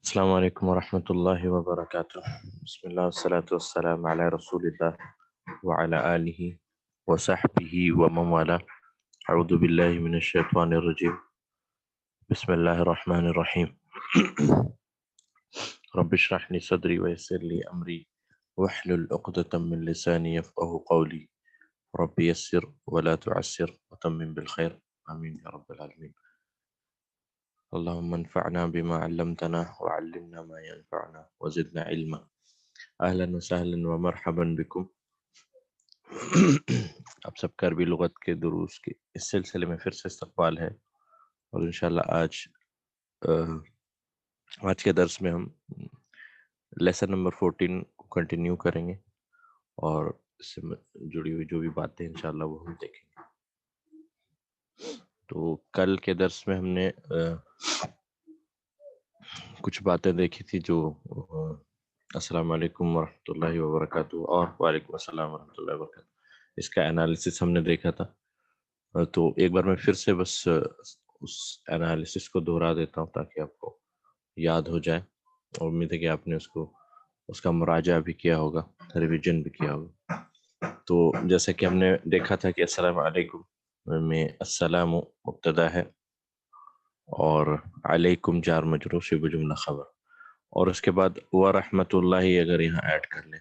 السلام علیکم ورحمۃ اللہ وبرکاتہ۔ بسم اللہ والصلاة والسلام علی رسول اللہ وعلی آلہ وصحبہ ومن والاه۔ اعوذ باللہ من الشیطان الرجیم، بسم اللہ الرحمن الرحیم۔ رب اشرح لی صدری ویسر لی امری واحلل عقدۃ من لسانی یفقہوا قولی، رب یسر ولا تعسر وتمم بالخیر، آمین یا رب العالمین۔ اللهم انفعنا بما علمتنا وعلمنا ما ينفعنا وزدنا علما۔ اہلا وسہلا ومرحبا بکم۔ آپ سب کا عربی لغت کے دروس کے اس سلسلے میں پھر سے استقبال ہے، اور انشاءاللہ آج کے درس میں ہم لیسن نمبر 14 کو کنٹینیو کریں گے، اور اس سے جڑی ہوئی جو بھی باتیں انشاءاللہ وہ ہم دیکھیں گے۔ تو کل کے درس میں ہم نے کچھ باتیں دیکھی تھی جو السلام علیکم ورحمۃ اللہ وبرکاتہ اور وعلیکم السلام ورحمۃ اللہ وبرکاتہ، اس کا انالیسس ہم نے دیکھا تھا۔ تو ایک بار میں پھر سے بس اس انالیسس کو دہرا دیتا ہوں تاکہ آپ کو یاد ہو جائے، اور امید ہے کہ آپ نے اس کا مراجعہ بھی کیا ہوگا، ریویژن بھی کیا ہوگا۔ تو جیسا کہ ہم نے دیکھا تھا کہ السلام علیکم میں السلام مبتدا ہے، اور علیکم جار مجرور شبہ جملہ خبر، اور اس کے بعد ورحمۃ اللہ اگر یہاں ایڈ کر لیں،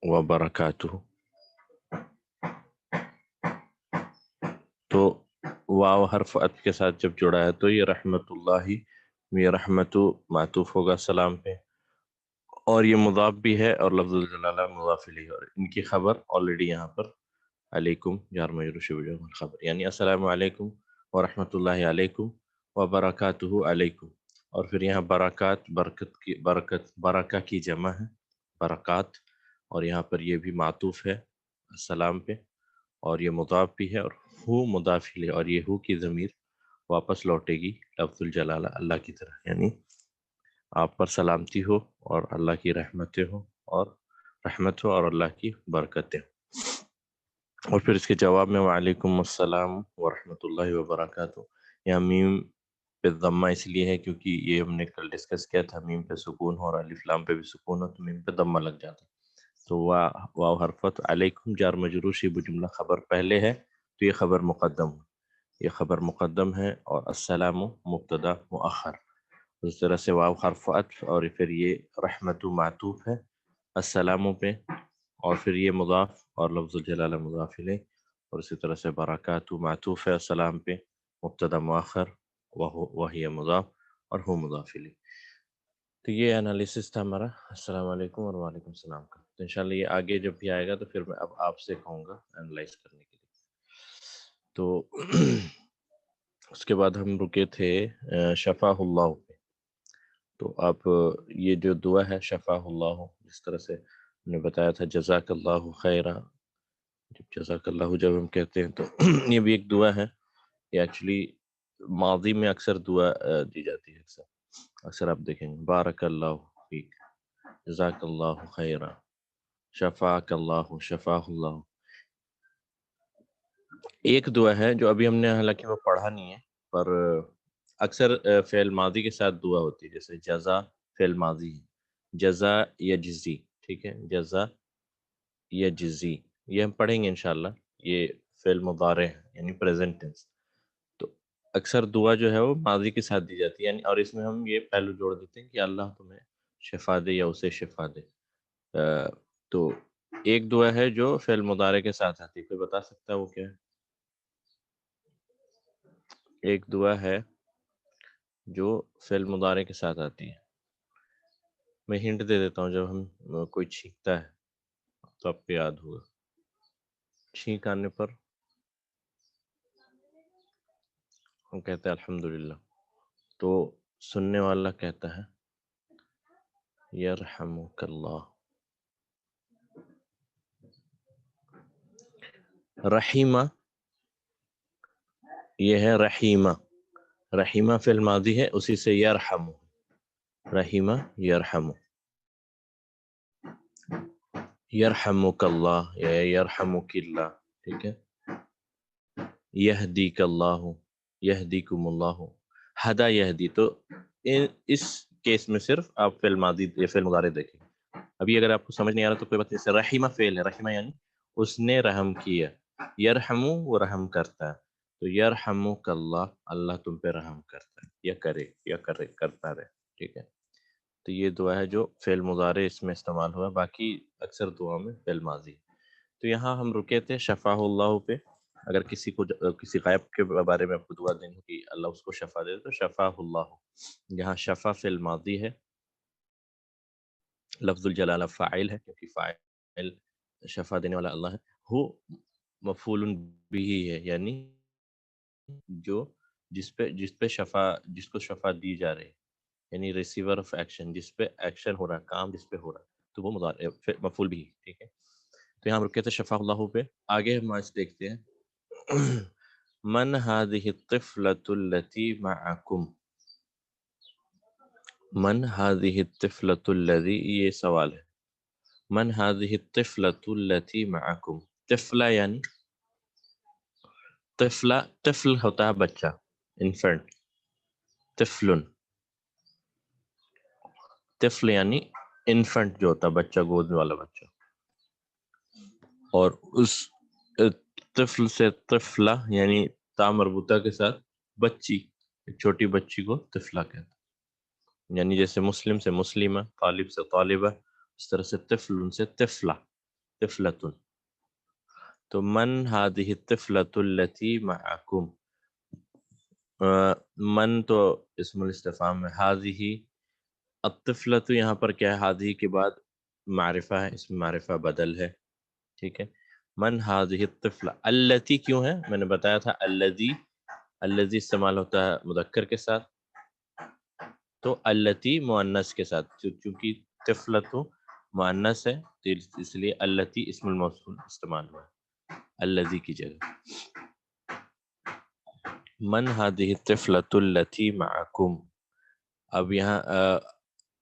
وبرکاتہ، تو واو حرف عطف کے ساتھ جب جڑا ہے تو یہ رحمت اللہ، یہ رحمت معطوف ہوگا سلام پہ، اور یہ مضاف بھی ہے اور لفظ الجلالہ مضاف الیہ، اور ان کی خبر آلریڈی یہاں پر علیکم جار مجرور شبہ جملہ خبر، یعنی السلام علیکم ورحمۃ اللہ علیکم وبرکاتہ علیکم، اور پھر یہاں برکات برکہ کی جمع ہے برکات، اور یہاں پر یہ بھی معطوف ہے السلام پہ، اور یہ مضاف بھی ہے، اور ہو مضاف الیہ، اور یہ ہو کی ضمیر واپس لوٹے گی لفظ الجلالہ اللہ کی طرح، یعنی آپ پر سلامتی ہو اور اللہ کی رحمتیں ہو، اور رحمت ہو اور اللہ کی برکتیں ہوں۔ اور پھر اس کے جواب میں وعلیکم السلام ورحمۃ اللہ وبرکاتہ، یہاں میم پہ ضمہ اس لیے ہے کیونکہ یہ ہم نے کل ڈسکس کیا تھا، میم پہ سکون ہو اور الف لام پہ بھی سکون ہو تو میم پہ ضمہ لگ جاتا، تو واو حرفت علیکم جار مجرور شبہ جملہ خبر پہلے ہے تو یہ خبر مقدم ہو، یہ خبر مقدم ہے، اور السلام مبتدا مؤخر، اس طرح سے واو حرف عطف، اور پھر یہ رحمت معطوف ہے السلام پہ، اور پھر یہ مضاف اور لفظ الجلالہ مضاف الیہ، اور اسی طرح سے برکات معطوف ہے السلام پہ، مبتدا مؤخر وہی مضاف اور ہو مضاف الیہ۔ تو یہ انالیسس تھا ہمارا السلام علیکم اور وعلیکم السلام کا، تو انشاءاللہ یہ آگے جب بھی آئے گا تو پھر میں اب آپ سے کہوں گا انالائز کرنے کے لیے۔ تو اس کے بعد ہم رکے تھے شفاہ اللہ پہ، تو آپ یہ جو دعا ہے شفاہ اللہ، جس طرح سے ہم نے بتایا تھا جزاک اللہ خیرہ، جزاک اللہ جب ہم کہتے ہیں تو یہ بھی ایک دعا ہے، یہ ایکچولی ماضی میں اکثر دعا دی جاتی ہے، اکثر آپ دیکھیں گے بارک اللہ فیک، جزاک اللہ خیرہ، شفاک اللہ، شفاہ اللہ۔ ایک دعا ہے جو ابھی ہم نے حالانکہ وہ پڑھا نہیں ہے، پر اکثر فعل ماضی کے ساتھ دعا ہوتی ہے، جیسے جزا فعل ماضی ہے، جزا یجزی، ٹھیک ہے، جزا یجزی، یہ ہم پڑھیں گے انشاءاللہ، یہ فعل مضارع ہے یعنی پریزنٹ ٹینس، تو اکثر دعا جو ہے وہ ماضی کے ساتھ دی جاتی ہے، یعنی اور اس میں ہم یہ پہلو جوڑ دیتے ہیں کہ اللہ تمہیں شفا دے یا اسے شفا دے۔ تو ایک دعا ہے جو فعل مضارع کے ساتھ آتی ہے، کوئی بتا سکتا ہے وہ کیا ہے؟ ایک دعا ہے جو فعل مضارع کے ساتھ آتی ہے، میں ہنٹ دے دیتا ہوں، جب ہم کوئی چھینکتا ہے تو آپ کو یاد ہوگا، چھینک آنے پر ہم کہتے ہیں الحمدللہ، تو سننے والا کہتا ہے یرحمک اللہ۔ رحیمہ، یہ ہے رحیمہ، رحیمہ فعل ماضی ہے، اسی سے یرحم، رحیمہ یرحم، یرحمک اللہ یا یرحمک اللہ، ٹھیک ہے، یہدیک اللہ، یہدیکم اللہ، ہدا یہدی، تو اس کیس میں صرف آپ فعل ماضی یا فعل مضارع دیکھیں. ابھی اگر آپ کو سمجھ نہیں آ رہا تو کوئی بات نہیں. جیسے رحمہ فعل ہے، رحمہ یعنی اس نے رحم کیا، یرحمو وہ رحم کرتا ہے، تو یرحمک اللہ، اللہ تم پہ رحم کرتا ہے یا کرے کرتا رہے. ٹھیک ہے، تو یہ دعا ہے جو فعل مضارع اس میں استعمال ہوا، باقی اکثر دعا میں فعل ماضی. تو یہاں ہم رکے تھے شفاء اللہ پہ. اگر کسی کو کسی غائب کے بارے میں آپ کو دعا دینی کہ اللہ اس کو شفا دے تو شفاء اللہ. یہاں شفا فعل ماضی ہے، لفظ الجلالہ فاعل ہے کیونکہ فاعل شفا دینے والا اللہ ہے. ہو مفعول بھی ہے، یعنی جو جس پہ شفا، جس کو شفا دی جا رہی ہے، یعنی ریسیور آف ایکشن، جس پہ ایکشن ہو رہا ہے، کام جس پہ ہو رہا ہے، تو وہ مفعول بھی ہے. ٹھیک ہے، تو یہاں ہم رکے تھے شفا اللہ پہ. آگے ہم آج دیکھتے ہیں من هذه الطفلة التي معكم. من هذه الطفلة الذي، یہ سوال ہے. من هذه الطفلة التي معكم، طفلہ یعنی طفل ہوتا ہے بچہ، انفنٹ. طفل، طفل یعنی انفنٹ جو ہوتا ہے بچہ، گود والا بچہ. اور اس طفل سے طفلہ یعنی تا مربوطہ کے ساتھ بچی، ایک چھوٹی بچی کو طفلہ کہتے ہیں. یعنی جیسے مسلم سے مسلمہ، طالب سے طالبہ، اس طرح سے طفل سے طفلہ، طفلۃ. تو من هذه الطفلة التي معكم، من تو اسم الاستفہام میں، هذه الطفلة یہاں پر کیا ہے، هذه کے بعد معرفہ ہے، اسم معرفہ بدل ہے. ٹھیک ہے، من هذه الطفلة. التي کیوں ہے، میں نے بتایا تھا الذي استعمال ہوتا ہے مذکر کے ساتھ، تو التي مؤنث کے ساتھ، چونکہ طفلۃ مؤنث ہے تو اس لیے التي اسم الموصول استعمال ہوا ہے الذي کی جگہ. من هذه الطفلة التي معكم. اب یہاں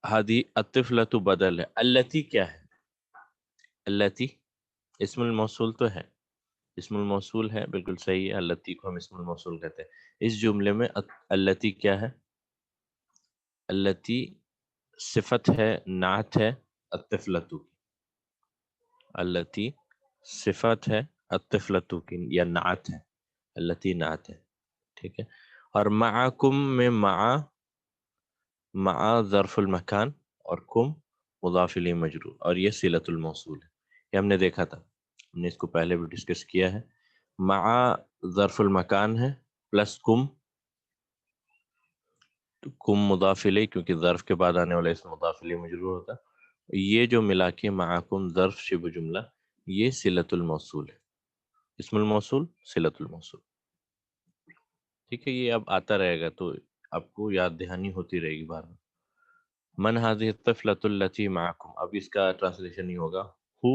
هذه الطفلة بدل ہے، التي کیا ہے، التي اسم الموصول تو ہے، اسم الموصول ہے، بالکل صحیح ہے. التی کو ہم اسم الموصول کہتے ہیں. اس جملے میں التی کیا ہے، التی صفت ہے، نعت ہے الطفلۃ کی. التی صفت ہے الطفلۃ کی یا نعت ہے، التی نعت ہے. ٹھیک ہے، اور معکم میں مع ظرف المکان اور کم مضاف الیہ مجرور، اور یہ صلۃ الموصول ہے. یہ ہم نے دیکھا تھا، ہم نے اس کو پہلے بھی ڈسکس کیا ہے. مع ظرف المکان ہے پلس کم مضاف الیہ، کیونکہ ظرف کے بعد آنے والا اسم مضاف الیہ مجرور ہوتا. یہ جو ملا کے معکم ظرف شبہ جملہ، یہ صلۃ الموصول ہے، اسم الموصول صلۃ الموصول. ٹھیک ہے، یہ اب آتا رہے گا تو آپ کو یاد دہانی ہوتی رہے گی بار بار. من هذه الطفلة التي معكم، اب اس کا ٹرانسلیشن نہیں ہوگا. ہو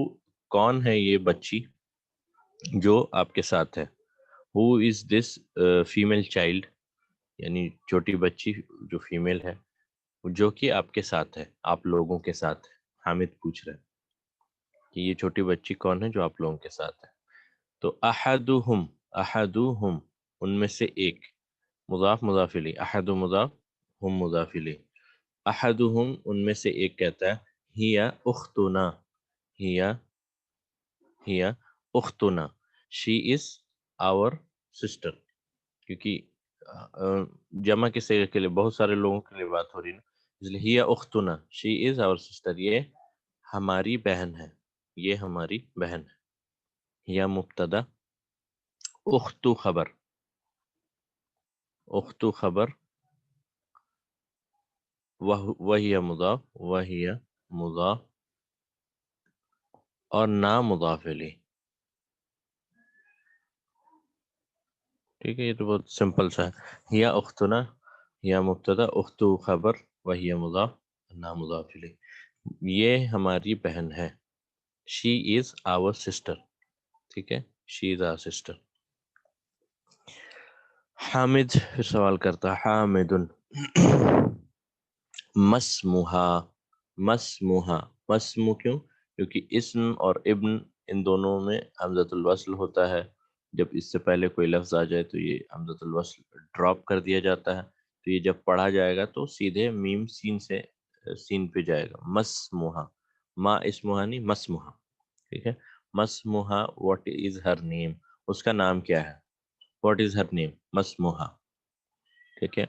کون ہے یہ بچی جو آپ کے ساتھ ہے. ہو از دس فیمیل چائلڈ، یعنی چھوٹی بچی جو فیمیل ہے، جو کہ آپ کے ساتھ ہے، آپ لوگوں کے ساتھ ہے. حامد پوچھ رہے ہیں کہ یہ چھوٹی بچی کون ہے جو آپ لوگوں کے ساتھ ہے. تو احدہم ان میں سے ایک، مضاف مضاف الیہ، احد مضاف، ہم مضاف الیہ. احدہم ان میں سے ایک کہتا ہے ہی اختنا، ہی اختنا، شی از آور سسٹر. کیونکہ جمع کے صیغے کے لیے بہت سارے لوگوں کے لیے بات ہو رہی ہے نا، اس لیے ہی اختنا، شی از آور سسٹر، یہ ہماری بہن ہے، یہ ہماری بہن ہے. یا مبتدا، اختو خبر، اختو خبر، وہی مضاف، وہی مضاف، اور نا مضاف الیہ. ٹھیک ہے، یہ تو بہت سمپل سا ہے. یا اختنا، یا مبتدا، اختو خبر، وہی مضاف، نا مضاف الیہ. یہ ہماری بہن ہے. شی از آور سسٹر. ٹھیک ہے، شی از آور سسٹر. حامد پھر سوال کرتا، حامد مسموہا، مسموہا، مسمو کیوں، کیونکہ اسم اور ابن ان دونوں میں حمزۃ الوصل ہوتا ہے. جب اس سے پہلے کوئی لفظ آ جائے تو یہ حمزۃ الوصل ڈراپ کر دیا جاتا ہے، تو یہ جب پڑھا جائے گا تو سیدھے میم سین سے سین پہ جائے گا. مسموہا، ما اسموہا نہیں، مسموہا. ٹھیک ہے، مسموہا واٹ از ہر نیم، اس کا نام کیا ہے، واٹ از ہر نیم مسموہا. ٹھیک ہے.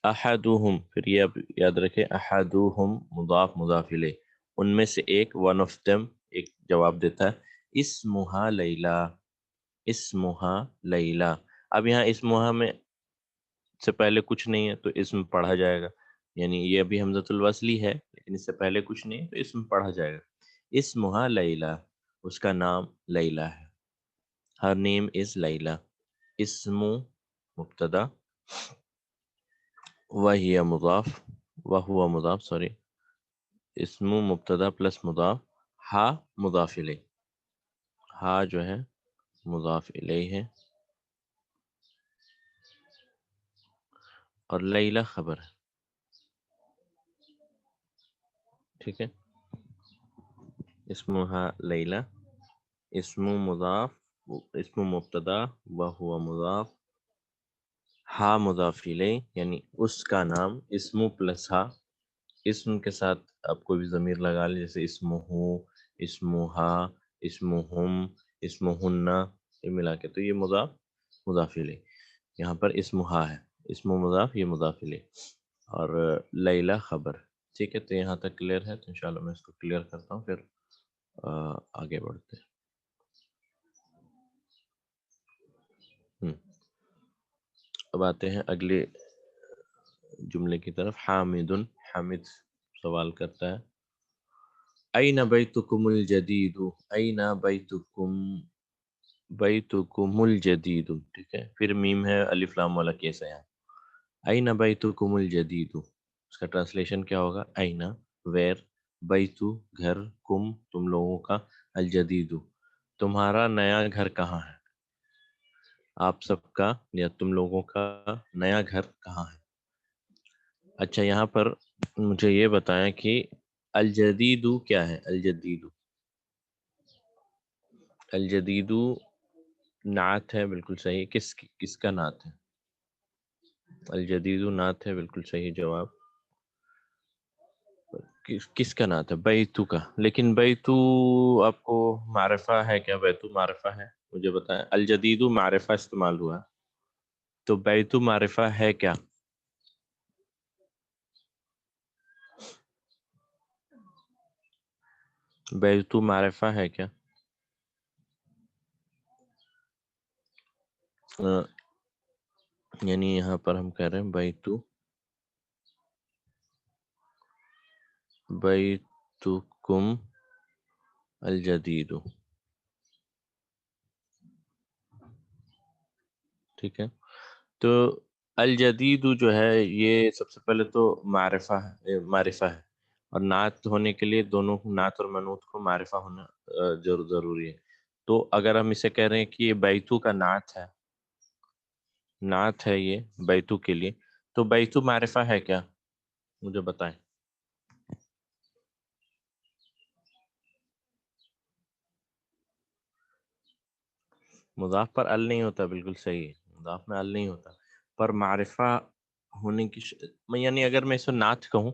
احدہم، پھر یہ اب یاد رکھیں، احدہم مضاف مضاف الیہ، ان میں سے ایک، ون آف دم ایک جواب دیتا ہے، اسمہا لیلا، اسمہا لیلا. اب یہاں اسمہا میں سے پہلے کچھ نہیں ہے تو اسم پڑھا جائے گا، یعنی یہ ابھی حمزۃ الوصلی ہے لیکن اس سے پہلے کچھ نہیں ہے تو اسم پڑھا جائے گا. اسمہا لیلا، اس کا نام لیلا ہے. ہر نیم از لیلا. اسم مبتدا، وہی مضاف، وہو مضاف، سوری، اسم مبتدا پلس مضاف، ہا مضاف الیہ، ہا جو ہے مضاف الیہ ہے، اور لیلا خبر ہے. ٹھیک ہے، اسمہا لیلا، اسم مضاف، اسم مبتدا، وہو مضاف، ہا مضاف الیہ، یعنی اس کا نام، اسم پلس ہا، اسم کے ساتھ آپ کوئی بھی ضمیر لگا لیں، جیسے اسمہو، اسمہا، اسمہم، اسمہن، یہ ملا کے تو یہ مضاف مضاف الیہ. یہاں پر اسمہا ہے، اسم مضاف، یہ مضاف الیہ، اور لیلا خبر. ٹھیک ہے، تو یہاں تک کلیئر ہے، تو انشاءاللہ میں اس کو کلیئر کرتا ہوں، پھر آگے بڑھتے ہیں. اب آتے ہیں اگلے جملے کی طرف. حامد، حامد سوال کرتا ہے، این بیتکم الجدید، این بیتکم، بیتکم الجدید. ٹھیک ہے، پھر میم ہے الف لام والا کیس ہے یہاں. این بیتکم الجدید، اس کا ٹرانسلیشن کیا ہوگا، این ویر، بیتو گھر، کم تم لوگوں کا، الجدید تمہارا نیا گھر کہاں ہے، آپ سب کا یا تم لوگوں کا نیا گھر کہاں ہے. اچھا، یہاں پر مجھے یہ بتائیں کہ الجدید کیا ہے. الجدید، الجدید نعت ہے، بالکل صحیح. کس کا نعت ہے، الجدید نعت ہے، بالکل صحیح جواب. کس کا نعت ہے، بیتو کا. لیکن بیتو آپ کو معرفہ ہے کیا، بیتو معرفہ ہے، مجھے بتائیں. الجدید معرفہ استعمال ہوا، تو بیتو معرفہ ہے کیا. بیتو معرفہ ہے کیا. یعنی یہاں پر ہم کہہ رہے ہیں بیتو، بیتکم الجدید. ٹھیک ہے، تو الجدید جو ہے یہ سب سے پہلے تو معرفہ ہے، معرفہ ہے، اور نعت ہونے کے لیے دونوں نعت اور منعوت کو معرفہ ہونا ضروری ہے. تو اگر ہم اسے کہہ رہے ہیں کہ یہ بیتو کا نعت ہے، نعت ہے یہ بیتو کے لیے، تو بیتو معرفہ ہے کیا، مجھے بتائیں. مضاف پر ال نہیں ہوتا، بالکل صحیح ہے، مضاف میں ال نہیں ہوتا، پر معرفہ ہونے کی یعنی اگر میں اسے نعت کہوں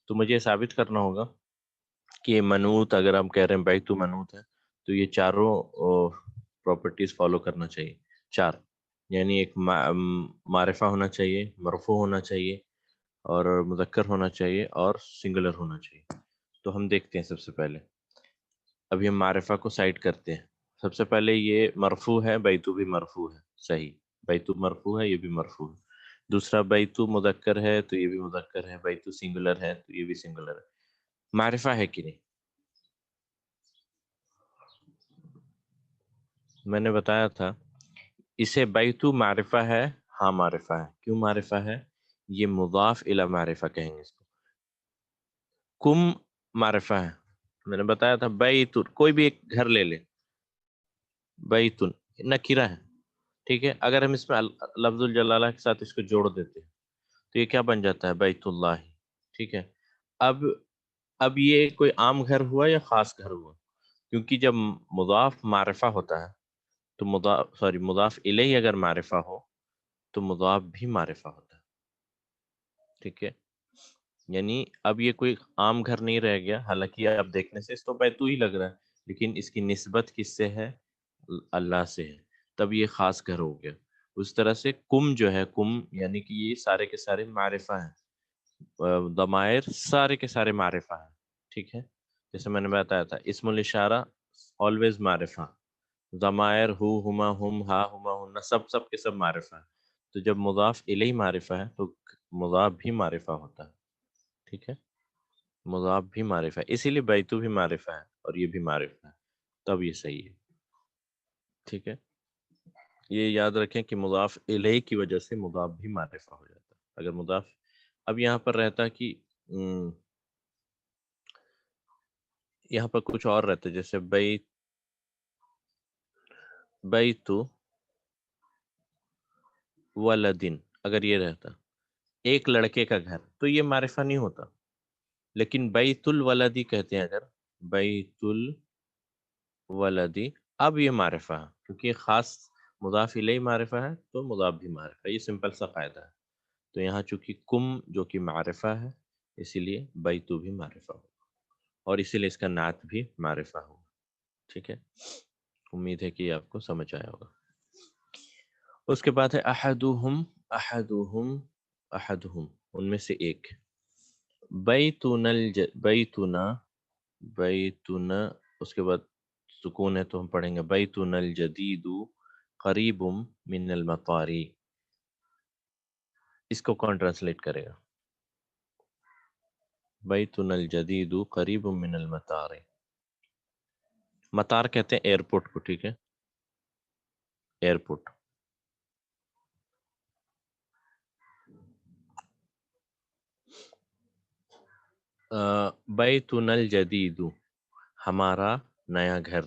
تو مجھے ثابت کرنا ہوگا کہ یہ منعوت، اگر ہم کہہ رہے ہیں بیتو منعوت ہے تو یہ چاروں پراپرٹیز فالو کرنا چاہیے. چار، یعنی ایک معرفہ ہونا چاہیے، مرفوع ہونا چاہیے، اور مذکر ہونا چاہیے، اور سنگولر ہونا چاہیے. تو ہم دیکھتے ہیں سب سے پہلے، ابھی ہم معرفہ کو سائڈ کرتے ہیں. سب سے پہلے یہ مرفوع ہے، بیتو بھی مرفوع ہے، صحیح، بیتو مرفوع ہے، یہ بھی مرفوع ہے. دوسرا بیتو مذکر ہے تو یہ بھی مذکر ہے، بیتو سنگولر ہے تو یہ بھی سنگولر ہے. معرفہ ہے کہ نہیں، میں نے بتایا تھا اسے بیتو معرفہ ہے. ہاں معرفہ ہے. کیوں معرفہ ہے، یہ مضاف الی معرفہ کہیں گے اس کو. کم معرفہ ہے، میں نے بتایا تھا بیتن، کوئی بھی ایک گھر لے لے، بیتن نکرہ ہے. ٹھیک ہے، اگر ہم اس میں لفظ الجلالہ کے ساتھ اس کو جوڑ دیتے ہیں تو یہ کیا بن جاتا ہے، بیت اللہ. ٹھیک ہے، اب یہ کوئی عام گھر ہوا یا خاص گھر ہوا، کیونکہ جب مضاف معرفہ ہوتا ہے تو مضاف الیہ اگر معرفہ ہو تو مضاف بھی معرفہ ہوتا ہے. ٹھیک ہے، یعنی اب یہ کوئی عام گھر نہیں رہ گیا، حالانکہ آپ دیکھنے سے اس تو بیتو ہی لگ رہا ہے، لیکن اس کی نسبت کس سے ہے؟ اللہ سے ہے، تب یہ خاص گھر ہو گیا. اس طرح سے کم جو ہے، کم یعنی کہ یہ سارے کے سارے معرفہ ہیں، ضمائر سارے کے سارے معرفہ ہیں. ٹھیک ہے، جیسے میں نے بتایا تھا اسم الاشارہ آلویز معرفہ، ضمائر ہو، ہما، ہم، ہا، ہما، ہن، سب کے سب معرفہ ہے. تو جب مضاف الیہ معرفہ ہے تو مضاف بھی معرفہ ہوتا ہے. ٹھیک ہے، مضاف بھی معرفہ ہے، اسی لیے بیتو بھی معرفہ ہے اور یہ بھی معرفہ ہے، تب یہ صحیح ہے. ٹھیک ہے، یہ یاد رکھیں کہ مضاف الیہ کی وجہ سے مضاف بھی معرفہ ہو جاتا ہے. اگر مضاف اب یہاں پر رہتا کہ یہاں پر کچھ اور رہتا ہے، جیسے بیت ولدن، اگر یہ رہتا ایک لڑکے کا گھر تو یہ معرفہ نہیں ہوتا. لیکن بیت الولدی کہتے ہیں اگر، بیت الولدی، اب یہ معرفہ ہے، کیونکہ یہ خاص مضاف الیہ معرفہ ہے تو مضاف بھی معرفہ ہے. یہ سمپل سا قاعدہ ہے. تو یہاں چونکہ کم جو کہ معرفہ ہے، اسی لیے بیتو بھی معرفہ ہو، اور اسی لیے اس کا نعت بھی معرفہ ہو. ٹھیک ہے، امید ہے کہ یہ آپ کو سمجھ آیا ہوگا. اس کے بعد ہے احدہم، احدہم ان میں سے ایک. بیتنا بیتنا، اس کے بعد سکون ہے تو ہم پڑھیں گے بیتنا الجدید قریب من المطاری. اس کو کون ٹرانسلیٹ کرے گا؟ بیتنا الجدید قریب من المطار. مطار کہتے ہیں ایئرپورٹ کو. ٹھیک ہے، ایئرپورٹ. بیتنا الجدید، ہمارا نیا گھر،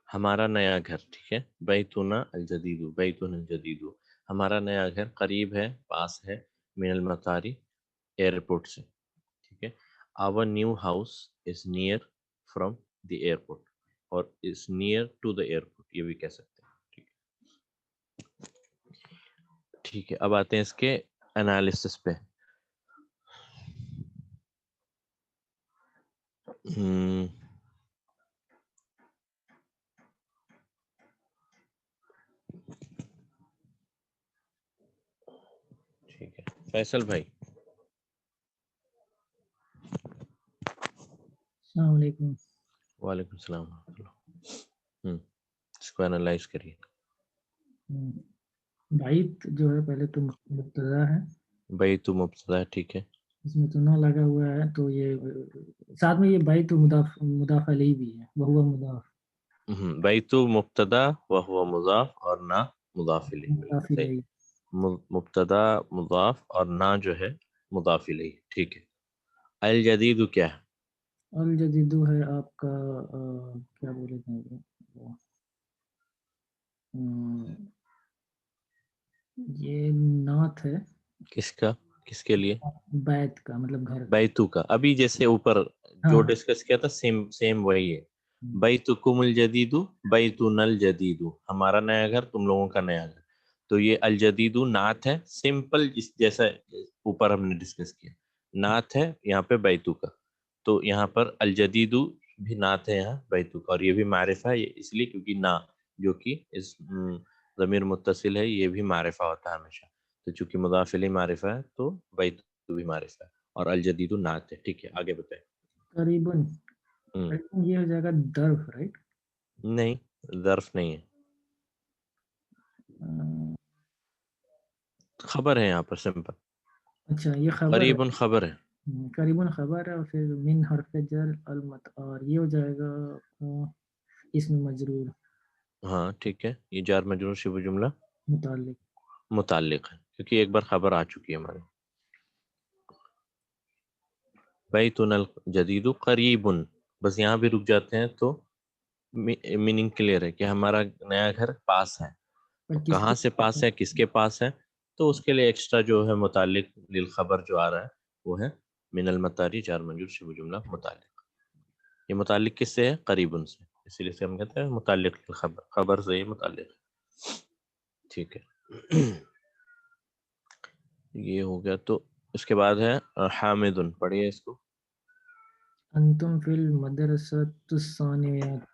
ہمارا نیا گھر. ٹھیک ہے، بیتنا الجدید، بیتنا الجدید ہمارا نیا گھر، قریب ہے، پاس ہے، من المطاری ایئرپورٹ سے. ٹھیک ہے، our new house is near from the airport اور is near to the airport، یہ بھی کہہ سکتے ہیں. ٹھیک ہے، ٹھیک ہے، اب آتے ہیں اس کے انالیسس پہ. ٹھیک ہے، فیصل بھائی. السلام علیکم. وعلیکم السلام ورحمۃ اللہ. اس کو انالائز کریے. بعید جو ہے پہلے تو مبتدا ہے، بیت مبتدا ہے. ٹھیک ہے، اس میں تو نہ لگا ہوا ہے، تو یہ ساتھ میں یہ بیت مضاف علیہ بھی ہے، وہو مضاف. بیت مبتدا وہو مضاف اور نہ مضاف الیہ. مضاف صحیح، الیہ. مبتدا مضاف اور نہ جو ہے مضاف الیہ. ٹھیک ہے، الجدید کیا ہے؟ الجدید ہے آپ کا کیا بولے تھے وہ، یہ نعت ہے. کس کا؟ کس کے لیے؟ بیت کا مطلب گھر کا. بیتو کا. ابھی جیسے اوپر جو ہاں ڈسکس کیا تھا سیم وہی ہے. بیتکم الجدید بیتنا الجدید، ہمارا نیا گھر، تم لوگوں کا نیا گھر. تو یہ الجدید نعت ہے، سمپل جیسا اوپر ہم نے ڈسکس کیا نعت ہے یہاں پہ بیتو کا. تو یہاں پر الجدید بھی نعت ہے یہاں بیتو کا، اور یہ بھی معرفہ ہے اس لیے کیونکہ نا جو کہ اس ضمیر متصل ہے یہ بھی معرفہ ہوتا ہے ہمیشہ. تو چونکہ مضاف الیہ معرفہ ہے تو بیتو بھی معرفہ ہے اور الجدید نعت ہے. ٹھیک ہے، آگے بتائیں. قریباً، یہ ہو جائے گا ظرف، رائٹ؟ نہیں، ظرف نہیں ہے، خبر ہے یہاں پر سمپل. اچھا یہ خبر ہے، قریب خبر ہے. قریباً خبر ہے، اور پھر من حرف جر اور یہ ہو جائے گا اسم مجرور ہاں ٹھیک ہے، یہ جار مجرور شبہ جملہ متعلق. متعلق ہے کیونکہ ایک بار خبر آ چکی ہے ہمارے. بیتنا الجدید قریب، بس یہاں بھی رک جاتے ہیں تو میننگ کلیئر ہے کہ ہمارا نیا گھر پاس ہے. پر تو کس کہاں کے سے پاس ہے، کس کے پاس ہے؟ تو اس کے لیے ایکسٹرا جو ہے متعلق للخبر جو آ رہا ہے وہ ہے من المطاری جار مجرور شبہ جملہ متعلق. یہ متعلق کس سے ہے؟ قریب سے. اسی لیے سے ہم کہتے ہیں متعلق خبر، خبر سے یہ متعلق ہے. ٹھیک ہے. یہ ہو گیا. تو اس کے بعد ہے حامدن. پڑھیے اس کو. انتم فی المدرسۃ الثانویۃ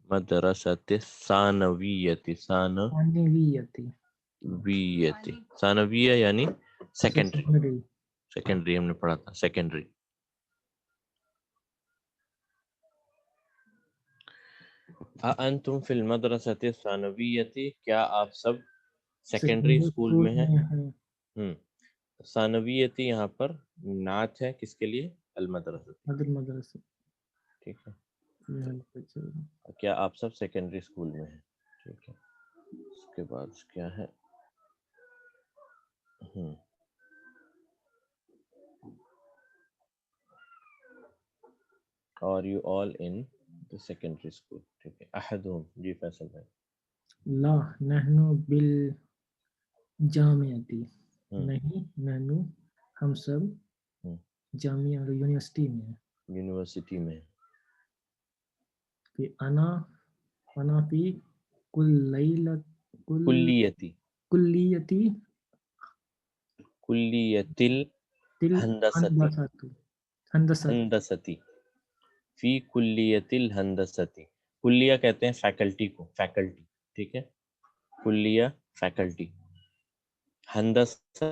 مدرسۃ ثانویۃ. ثانویۃ ثانویۃ. ثانویہ یعنی سیکنڈری. سیکنڈری. سیکنڈری ہم نے پڑھا تھا. سیکنڈری. انتم فی المدرسۃ الثانویۃ. کیا آپ سب سیکنڈری اسکول میں ہیں؟ ہیں. ثانویتی یہاں پر نعت ہے کس کے لیے؟ المدرسہ. المدرسہ. ٹھیک ہے. کیا آپ سب سیکنڈری اسکول میں ہیں؟ ٹھیک ہے. اس کے بعد کیا ہے؟ Are you all in the secondary school? ٹھیک ہے. احدہم. جی فیصل بھائی. لا نحن بالجامعتی. نہیں نحن ہم سب جامعہ اور یونیورسٹی میں ہیں. یونیورسٹی میں. کہ انا فی کلیتی. کلیتی کلیت الہندستی. ہندسۃ. ہندستی. فی کلیت الہندستی. کلیہ کہتے ہیں فیکلٹی کو. فیکلٹی. ٹھیک ہے. کلیہ فیکلٹی. ہندسہ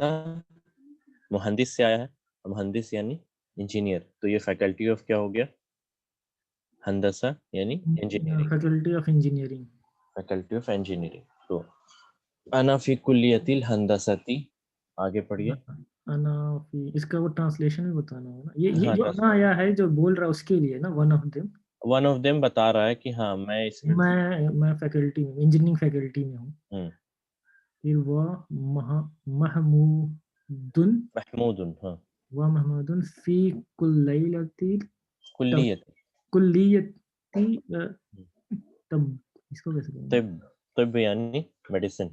مہندس سے آیا ہے. مہندس یعنی انجینئر. تو یہ فیکلٹی آف کیا ہو گیا؟ ہندسہ یعنی engineering. Faculty of engineering. Faculty of engineering. تو انا فی کلیت الہندستی. آگے پڑھیے. انا فی. اس کا وہ ٹرانسلیشن بھی بتانا ہوگا. یہ ہاں جو انا آیا ہے جو بول رہا ہے اس کے لیے نا. One of them. One of them بتا رہا ہے کہ ہاں میں اس میں فیکلٹی میں انجینئرنگ فیکلٹی میں ہوں. پھر وہ محمودن. ہاں. وہ محمودن فی کلیتی کلیت. کلیتی طب. اس کو کیسے کہیں گے؟ طب. طب یعنی میڈیسن.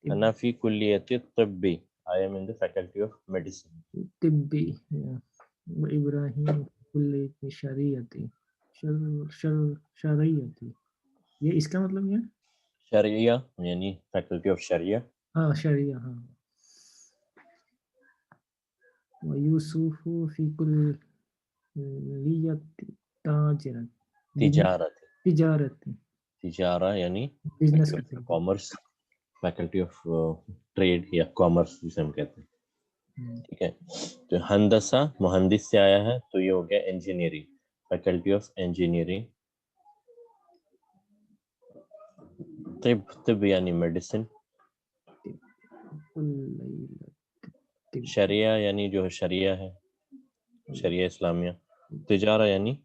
انا فی کلیت الطب. I am in the faculty of medicine. طبی. و ابراہیم کلیت شریعتی. شریعتی. یہ اس کا مطلب کیا ہے؟ شریعہ یعنی فیکلٹی آف شریعہ. ہاں شریعہ. ہاں. و یوسف فی کلیت تاجرت. تجارت. تجارت. تجارہ یعنی business faculty of commerce. Faculty of trade یا کامرس جسے ہم کہتے ہیں. ٹھیک ہے. تو ہندسہ مہندس سے آیا ہے تو یہ ہو گیا انجینئرنگ. Faculty of engineering. طب. طب یعنی میڈیسن. شریعہ یعنی جو شریعہ ہے شریعہ اسلامیہ. تجارہ یعنی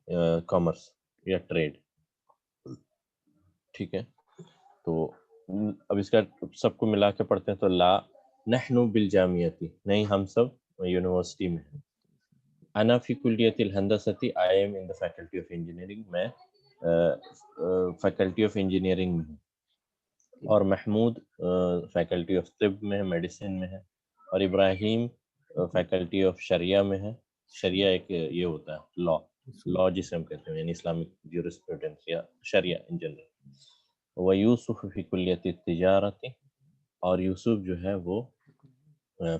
کامرس یا ٹریڈ. ٹھیک ہے. تو اب اس کا سب کو ملا کے پڑھتے ہیں. تو لا نحن بالجامعتی. نہیں ہم سب یونیورسٹی میں ہیں. انا فی کلیت الہندستی. I am in the faculty of engineering. میں فیکلٹی آف انجینئرنگ میں ہوں. اور محمود فیکلٹی آف طب میں ہے میڈیسن میں ہے. اور ابراہیم فیکلٹی آف شریعہ میں ہے. شریعہ ایک یہ ہوتا ہے لا جسے ہم کہتے ہیں یعنی اسلامک جیورسپروڈنس یا شریعہ ان جنرل. و یوسف فی کلیت التجارت. اور یوسف جو ہے وہ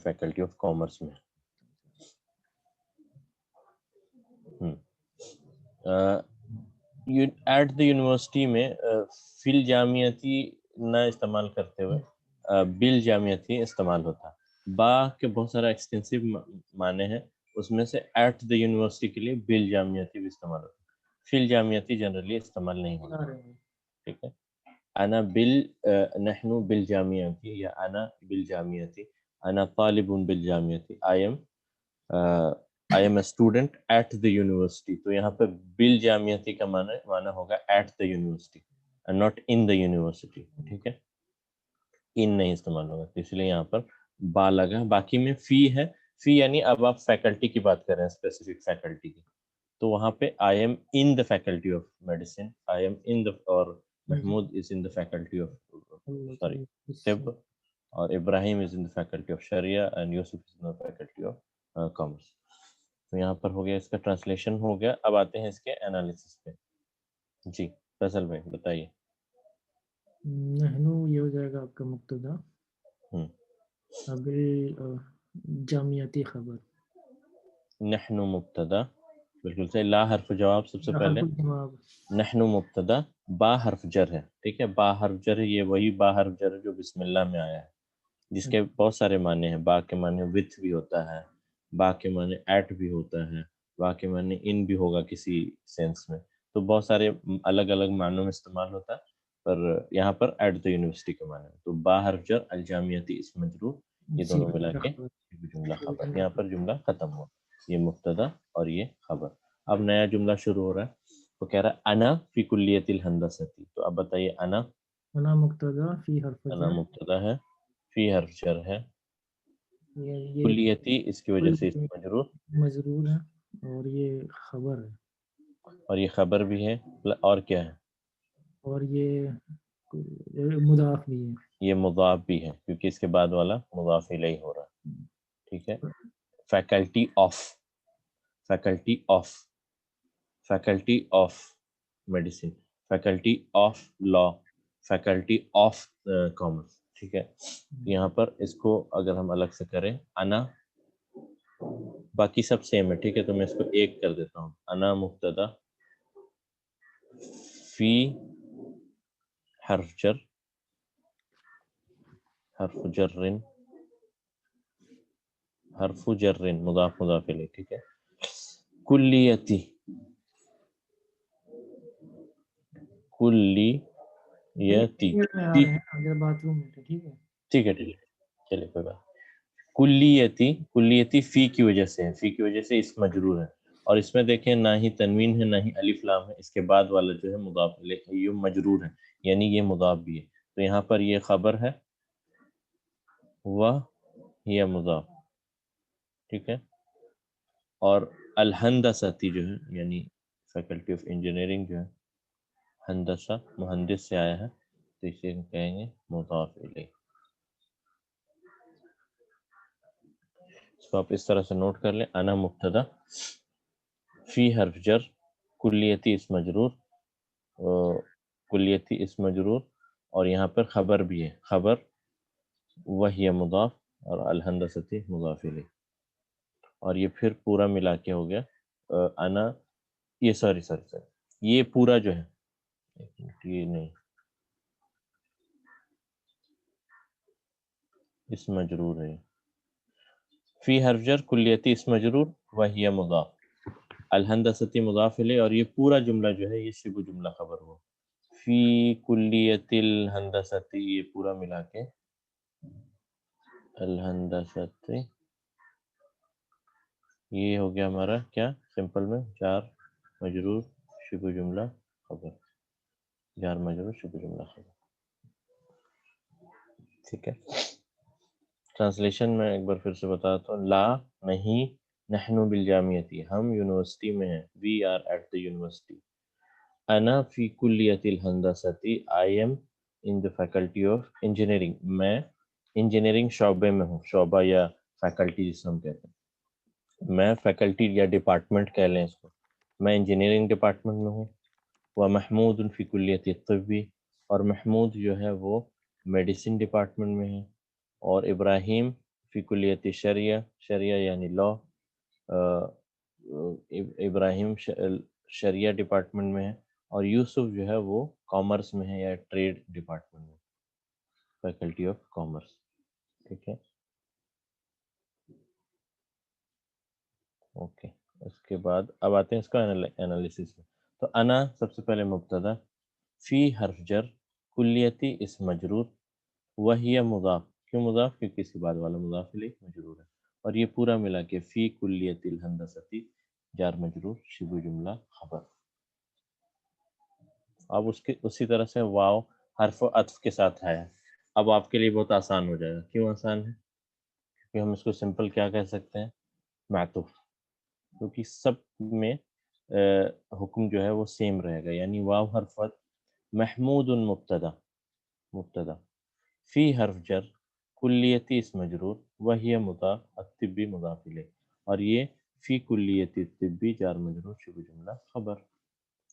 فیکلٹی آف کامرس میں ہے. ایٹ دا یونیورسٹی میں فی الجامعتی نہ استعمال کرتے ہوئے بل جامعتی استعمال ہوتا ہے. با کے بہت سارا ایکسٹینسو معنی ہیں. اس میں سے ایٹ دا یونیورسٹی کے لیے بل جامعتی بھی استعمال ہوتا ہے. فی الجامعتی جنرلی استعمال نہیں ہوتا. ٹھیک ہے. انا نحن بالجامعتی یا انا بالجامعتی. انا طالب بالجامعتی. I am a student at the university. تو یہاں پہ بالجامعتی کا معنی ہوگا at the university and not in the university. ٹھیک ہے. ان نہیں استعمال ہوگا اس لیے یہاں پر با لگا. باقی میں فی ہے. فی یعنی اب آپ فیکلٹی کی بات کر رہے ہیں اسپیسیفک فیکلٹی کی. تو وہاں پہ I am in the faculty of medicine. I am in the اور Mahmood is in the faculty of طب. اور ابراہیم is in the faculty of Shariah and Yusuf is in the faculty of commerce. تو یہاں پر ہو گیا اس کا ٹرانسلیشن ہو گیا. اب آتے ہیں اس کے انالیسس پہ. جی فیصل بھائی بتائیے. نحنو یہ ہو جائے گا آپ کا مبتدا، ہوں. اب جامعاتی خبر. نحن مبتدا، بالکل صحیح. لا حرف جواب سب سے پہلے. حرف الجواب. نحن مبتدا، با حرف جر ہے. ٹھیک ہے، با حرف جر ہے، یہ وہی با حرف جر ہے جو بسم اللہ میں آیا ہے، جس کے بہت سارے معنی ہیں. با کے معنی وتھ بھی ہوتا ہے، با کے معنی ایٹ بھی ہوتا ہے، با کے معنی ان بھی ہوگا کسی سینس میں. تو بہت سارے الگ الگ معنوں میں استعمال ہوتا ہے، پر یہاں پر ایٹ دا یونیورسٹی کے معنی میں. تو با حرف جر، الجامعتی اسم مجرور، یہ دونوں ملا کے جملہ خبر. یہاں پر جملہ ختم ہوا. یہ مبتدا اور یہ خبر. اب نیا جملہ شروع ہو رہا ہے. وہ کہہ رہا ہے انا فی کلیت الہندستی. تو اب بتائیے انا. انا مبتدا، فی حرف انا جر، مبتدا ہے، فی حرف جر ہے، یہ کلیتی اس کی وجہ سے اسم مجرور، مجرور ہے، اور یہ خبر ہے، اور یہ خبر بھی ہے، اور کیا ہے، اور یہ مضاف بھی ہے. یہ مضاف بھی ہے کیونکہ اس کے بعد والا مضاف الیہ ہو رہا ہے. ٹھیک ہے. Faculty of, faculty of, faculty of medicine, faculty of law, faculty of commerce. ٹھیک ہے. یہاں پر اس کو اگر ہم الگ سے کریں، انا، باقی سب سیم ہے. ٹھیک ہے، تو میں اس کو ایک کر دیتا ہوں. انا مبتدا، فی حرف جر، حرف جر، حرف جر مضاف مضاف الیہ. ٹھیک ہے. کلیتی، کلیتی، میں آ رہے ہیں اگر بات روم میں. ٹھیک ہے، ٹھیک ہے، ٹھیک ہے، چلیے کوئی بات. کلیتی، کلیتی فی کی وجہ سے ہے، فی کی وجہ سے اس مجرور ہے. اور اس میں دیکھیں نہ ہی تنوین ہے نہ ہی الف لام ہے. اس کے بعد والا جو ہے مضاف الیہ، یہ مجرور ہے، یعنی یہ مضاف بھی ہے. تو یہاں پر یہ خبر ہے، وہ یہ مضاف. ٹھیک ہے. اور الہندستی جو ہے یعنی فیکلٹی آف انجینئرنگ جو ہے، ہندسہ مہندس سے آیا ہے، تو اسے ہم کہیں گے مضاف الیہ. اس کو آپ اس طرح سے نوٹ کر لیں. انا مبتدا، فی حرف جر، کلیتی اسم مجرور، کلیتی اسم مجرور، اور یہاں پر خبر بھی ہے، خبر وہی مضاف، اور الہندستی مضاف الیہ. اور یہ پھر پورا ملا کے ہو گیا انا، یہ سوری یہ پورا جو ہے، یہ نہیں، اسم مجرور ہے. فی حرف جر، کلیتی اسم مجرور، وہی مضاف، الہندستی مضاف الیہ. اور یہ پورا جملہ جو ہے یہ شبہ جملہ خبر ہوا. فی کلیت الہندستی، یہ پورا ملا کے الہندستی، یہ ہو گیا ہمارا کیا سمپل میں جار مجرور شبہ جملہ خبر، جار مجرور شبہ جملہ خبر. ٹھیک ہے. ٹرانسلیشن میں ایک بار پھر سے بتاتا ہوں. لا نہیں، نحن بالجامعتی، ہم یونیورسٹی میں ہیں، we are at the university. انا فی کلیت الہندستی، I am in the faculty of engineering, میں انجینئرنگ شعبے میں ہوں، شعبہ یا فیکلٹی جسے ہم کہتے ہیں. میں فیکلٹی یا ڈپارٹمنٹ کہہ لیں اس کو، میں انجینئرنگ ڈپارٹمنٹ میں ہوں. وہ محمود فی کلیت الطبی، اور محمود جو ہے وہ میڈیسن ڈپارٹمنٹ میں ہے. اور ابراہیم فی کلیت شریعہ، شریعہ یعنی لا، ابراہیم شریعہ ڈپارٹمنٹ میں ہے. اور یوسف جو ہے وہ کامرس میں ہے یا ٹریڈ ڈپارٹمنٹ میں، فیکلٹی آف کامرس. ٹھیک ہے. اوکے. اس کے بعد اب آتے ہیں اس کا انالیسس میں. تو انا سب سے پہلے مبتدا، فی حرف جر، کلیتی اسم مجرور، وہی مضاف. کیوں مضاف؟ کیونکہ اس کے بعد والا مضاف الیہ مجرور ہے. اور یہ پورا ملا کے فی کلیت الہندستی، جار مجرور شبہ جملہ خبر. اب اس کے اسی طرح سے واو حرف عطف کے ساتھ آیا. اب آپ کے لیے بہت آسان ہو جائے گا. کیوں آسان ہے؟ کیونکہ ہم اس کو سمپل کیا کہہ سکتے ہیں، معطوف. کیونکہ سب میں حکم جو ہے وہ سیم رہے گا. یعنی واو حرف عطف، محمود مبتدا، مبتدا، فی حرف جر، کلیتی اسم مجرور، وہی مضاف، الطبی مضاف الیہ. اور یہ فی کلیت الطبی جار مجرور شبہ جملہ خبر.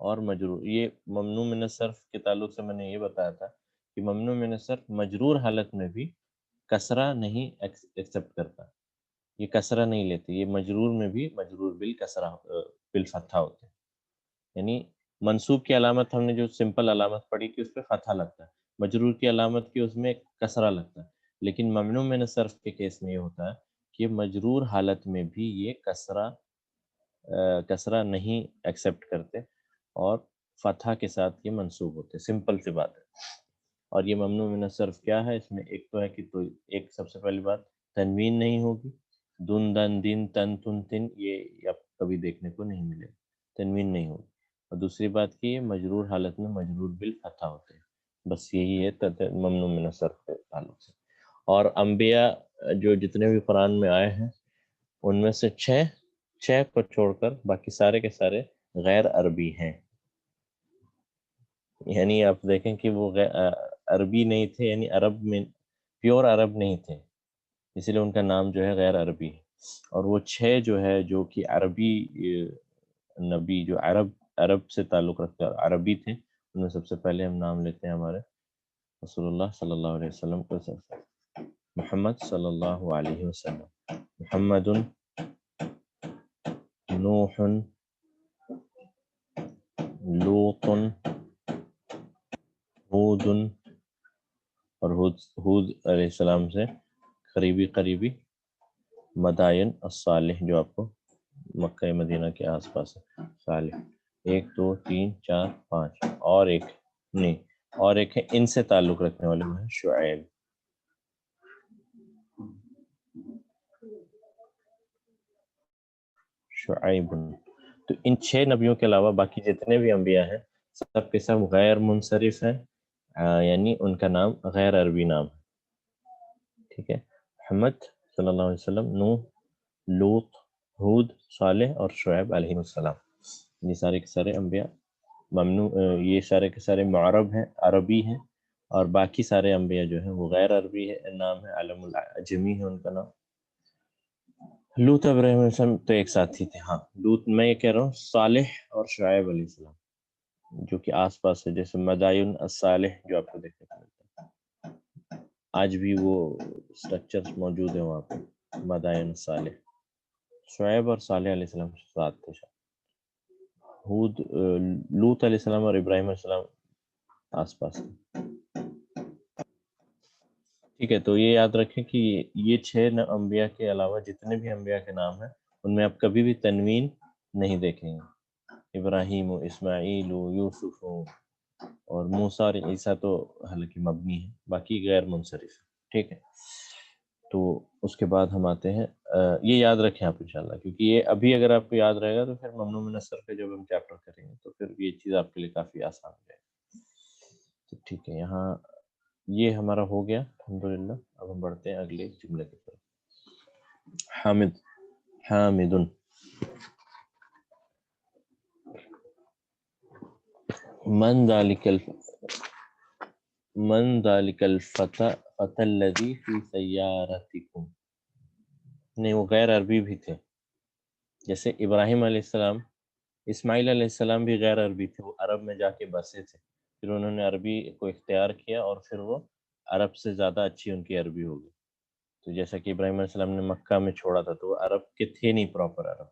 اور مجرور. یہ ممنوع من الصرف کے تعلق سے میں نے یہ بتایا تھا کہ ممنوع من الصرف مجرور حالت میں بھی کسرہ نہیں ایکسیپٹ کرتا، یہ کسرہ نہیں لیتے، یہ مجرور میں بھی مجرور بالکسرہ بالفتحہ ہوتے ہیں. یعنی منصوب کی علامت ہم نے جو سمپل علامت پڑھی کہ اس پہ فتحہ لگتا ہے، مجرور کی علامت کی اس میں کسرہ لگتا ہے. لیکن ممنوع من الصرف کے کیس میں یہ ہوتا ہے کہ مجرور حالت میں بھی یہ کسرہ نہیں ایکسیپٹ کرتے اور فتحہ کے ساتھ یہ منصوب ہوتے. سمپل سی بات ہے. اور یہ ممنوع من الصرف کیا ہے؟ اس میں ایک تو ہے کہ تو ایک سب سے پہلی بات تنوین نہیں ہوگی، دن دن دن تن تن تن، یہ اب کبھی دیکھنے کو نہیں ملے، تنوین نہیں ہوگی. اور دوسری بات کہ یہ مجرور حالت میں مجرور بالفتحہ ہوتے ہیں. بس یہی ہے ممنوع من الصرف کے تعلق سے. اور انبیاء جو جتنے بھی قرآن میں آئے ہیں ان میں سے چھ کو چھوڑ کر باقی سارے کے سارے غیر عربی ہیں. یعنی آپ دیکھیں کہ وہ عربی نہیں تھے، یعنی عرب میں پیور عرب نہیں تھے، اس لیے ان کا نام جو ہے غیر عربی ہے. اور وہ 6 جو ہے جو کہ عربی نبی جو عرب سے تعلق رکھتے ہیں عربی تھے، ان میں سب سے پہلے ہم نام لیتے ہیں ہمارے رسول اللہ صلی اللہ علیہ وسلم کو. محمد صلی اللہ علیہ وسلم، محمد، نوح، لوط، ہود، اور ہود علیہ السلام سے قریبی مدائن الصالح جو آپ کو مکہ مدینہ کے آس پاس ہے. صالح 1 2 3 4 5 اور ایک ہے ان سے تعلق رکھنے والے میں شعیب. تو ان 6 نبیوں کے علاوہ باقی جتنے بھی انبیاء ہیں سب کے سب غیر منصرف ہیں، یعنی ان کا نام غیر عربی نام ہے. ٹھیک ہے. محمد صلی اللہ علیہ وسلم، نوح، لوط، ہود، صالح اور شعیب علیہ السلام، یہ سارے کے سارے انبیاء ممنوع، یہ سارے کے سارے معرب ہیں، عربی ہیں. اور باقی سارے انبیاء جو ہیں وہ غیر عربی ہے، نام ہے علم العجمی ہے ان کا نام. لوط ابراہیم علیہ السلام تو ایک ساتھ ہی تھے. ہاں لوط میں یہ کہہ رہا ہوں صالح اور شعیب علیہ السلام جو کہ آس پاس ہے، جیسے مدائن الصالح جو آپ کو دیکھنے کو ملتا ہے آج بھی، وہ اسٹرکچر موجود ہیں وہاں پہ مدائن الصالح. شعیب اور صالح علیہ السلام ساتھ تھے. ہود، لوط علیہ السلام اور ابراہیم علیہ السلام آس پاس تھے. ٹھیک ہے. تو یہ یاد رکھیں کہ یہ 6 انبیاء کے علاوہ جتنے بھی انبیاء کے نام ہیں ان میں آپ کبھی بھی تنوین نہیں دیکھیں گے. ابراہیم و اسماعیل و یوسف اور موسیٰ اور عیسیٰ تو حالانکہ مبنی ہے، باقی غیر منصرف. ٹھیک ہے. تو اس کے بعد ہم آتے ہیں، یہ یاد رکھیں آپ انشاءاللہ، کیونکہ یہ ابھی اگر آپ کو یاد رہے گا تو پھر ممنوع من الصرف پہ جب ہم چیپٹر کریں گے تو پھر یہ چیز آپ کے لیے کافی آسان ہو جائے گی. تو ٹھیک ہے، یہاں یہ ہمارا ہو گیا الحمدللہ. اب ہم بڑھتے ہیں اگلے جملے کی طرف. حامد من ذلك الفتى الذي في سيارتكم. نہیں، وہ غیر عربی بھی تھے. جیسے ابراہیم علیہ السلام، اسماعیل علیہ السلام بھی غیر عربی تھے، وہ عرب میں جا کے بسے تھے، پھر انہوں نے عربی کو اختیار کیا اور پھر وہ عرب سے زیادہ اچھی ان کی عربی ہوگی. تو جیسا کہ ابراہیم علیہ السلام نے مکہ میں چھوڑا تھا تو وہ عرب کے تھے نہیں پراپر عرب،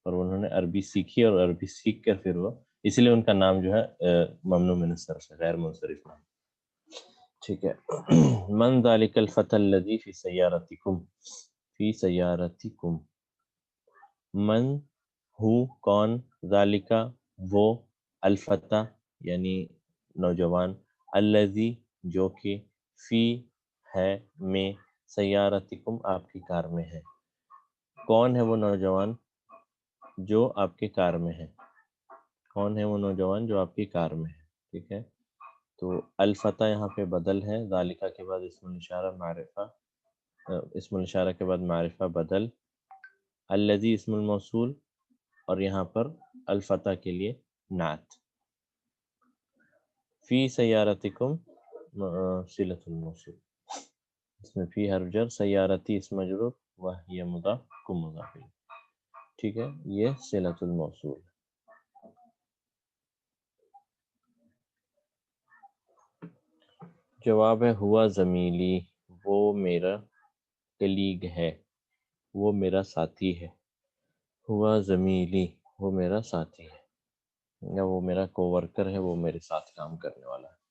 اور انہوں نے عربی سیکھی اور عربی سیکھ کر پھر وہ، اسی لیے ان کا نام جو ہے ممنوع من الصرف سے غیر منصرف نام. ٹھیک ہے. من ذلك الفتى الذي في سيارتكم. من ہو کون، ذالکا وہ، الفتى یعنی نوجوان، الذی جو کہ، فی ہے، میں، سیارتکم آپ کی کار میں ہے. کون ہے وہ نوجوان جو آپ کے کار میں ہے؟ کون ہے وہ نوجوان جو آپ کی کار میں ہے؟ ٹھیک ہے. تو الفتى یہاں پہ بدل ہے، ذالکا کے بعد اسم الاشارہ معرفہ، اسم الاشارہ کے بعد معرفہ بدل، الذی اسم الموصول، اور یہاں پر الفتى کے لیے نعت. فی سیارتکم صلۃ الموصول، اس میں فی حرف جر، سیارتی اسم مجرور، وہی مضاف، کم مضاف. ٹھیک ہے، یہ صلۃ الموصول. جواب ہے ہوا زمیلی، وہ میرا کلیگ ہے، وہ میرا ساتھی ہے. ہوا زمیلی، وہ میرا ساتھی ہے، یا وہ میرا کوورکر ہے، وہ میرے ساتھ کام کرنے والا ہے.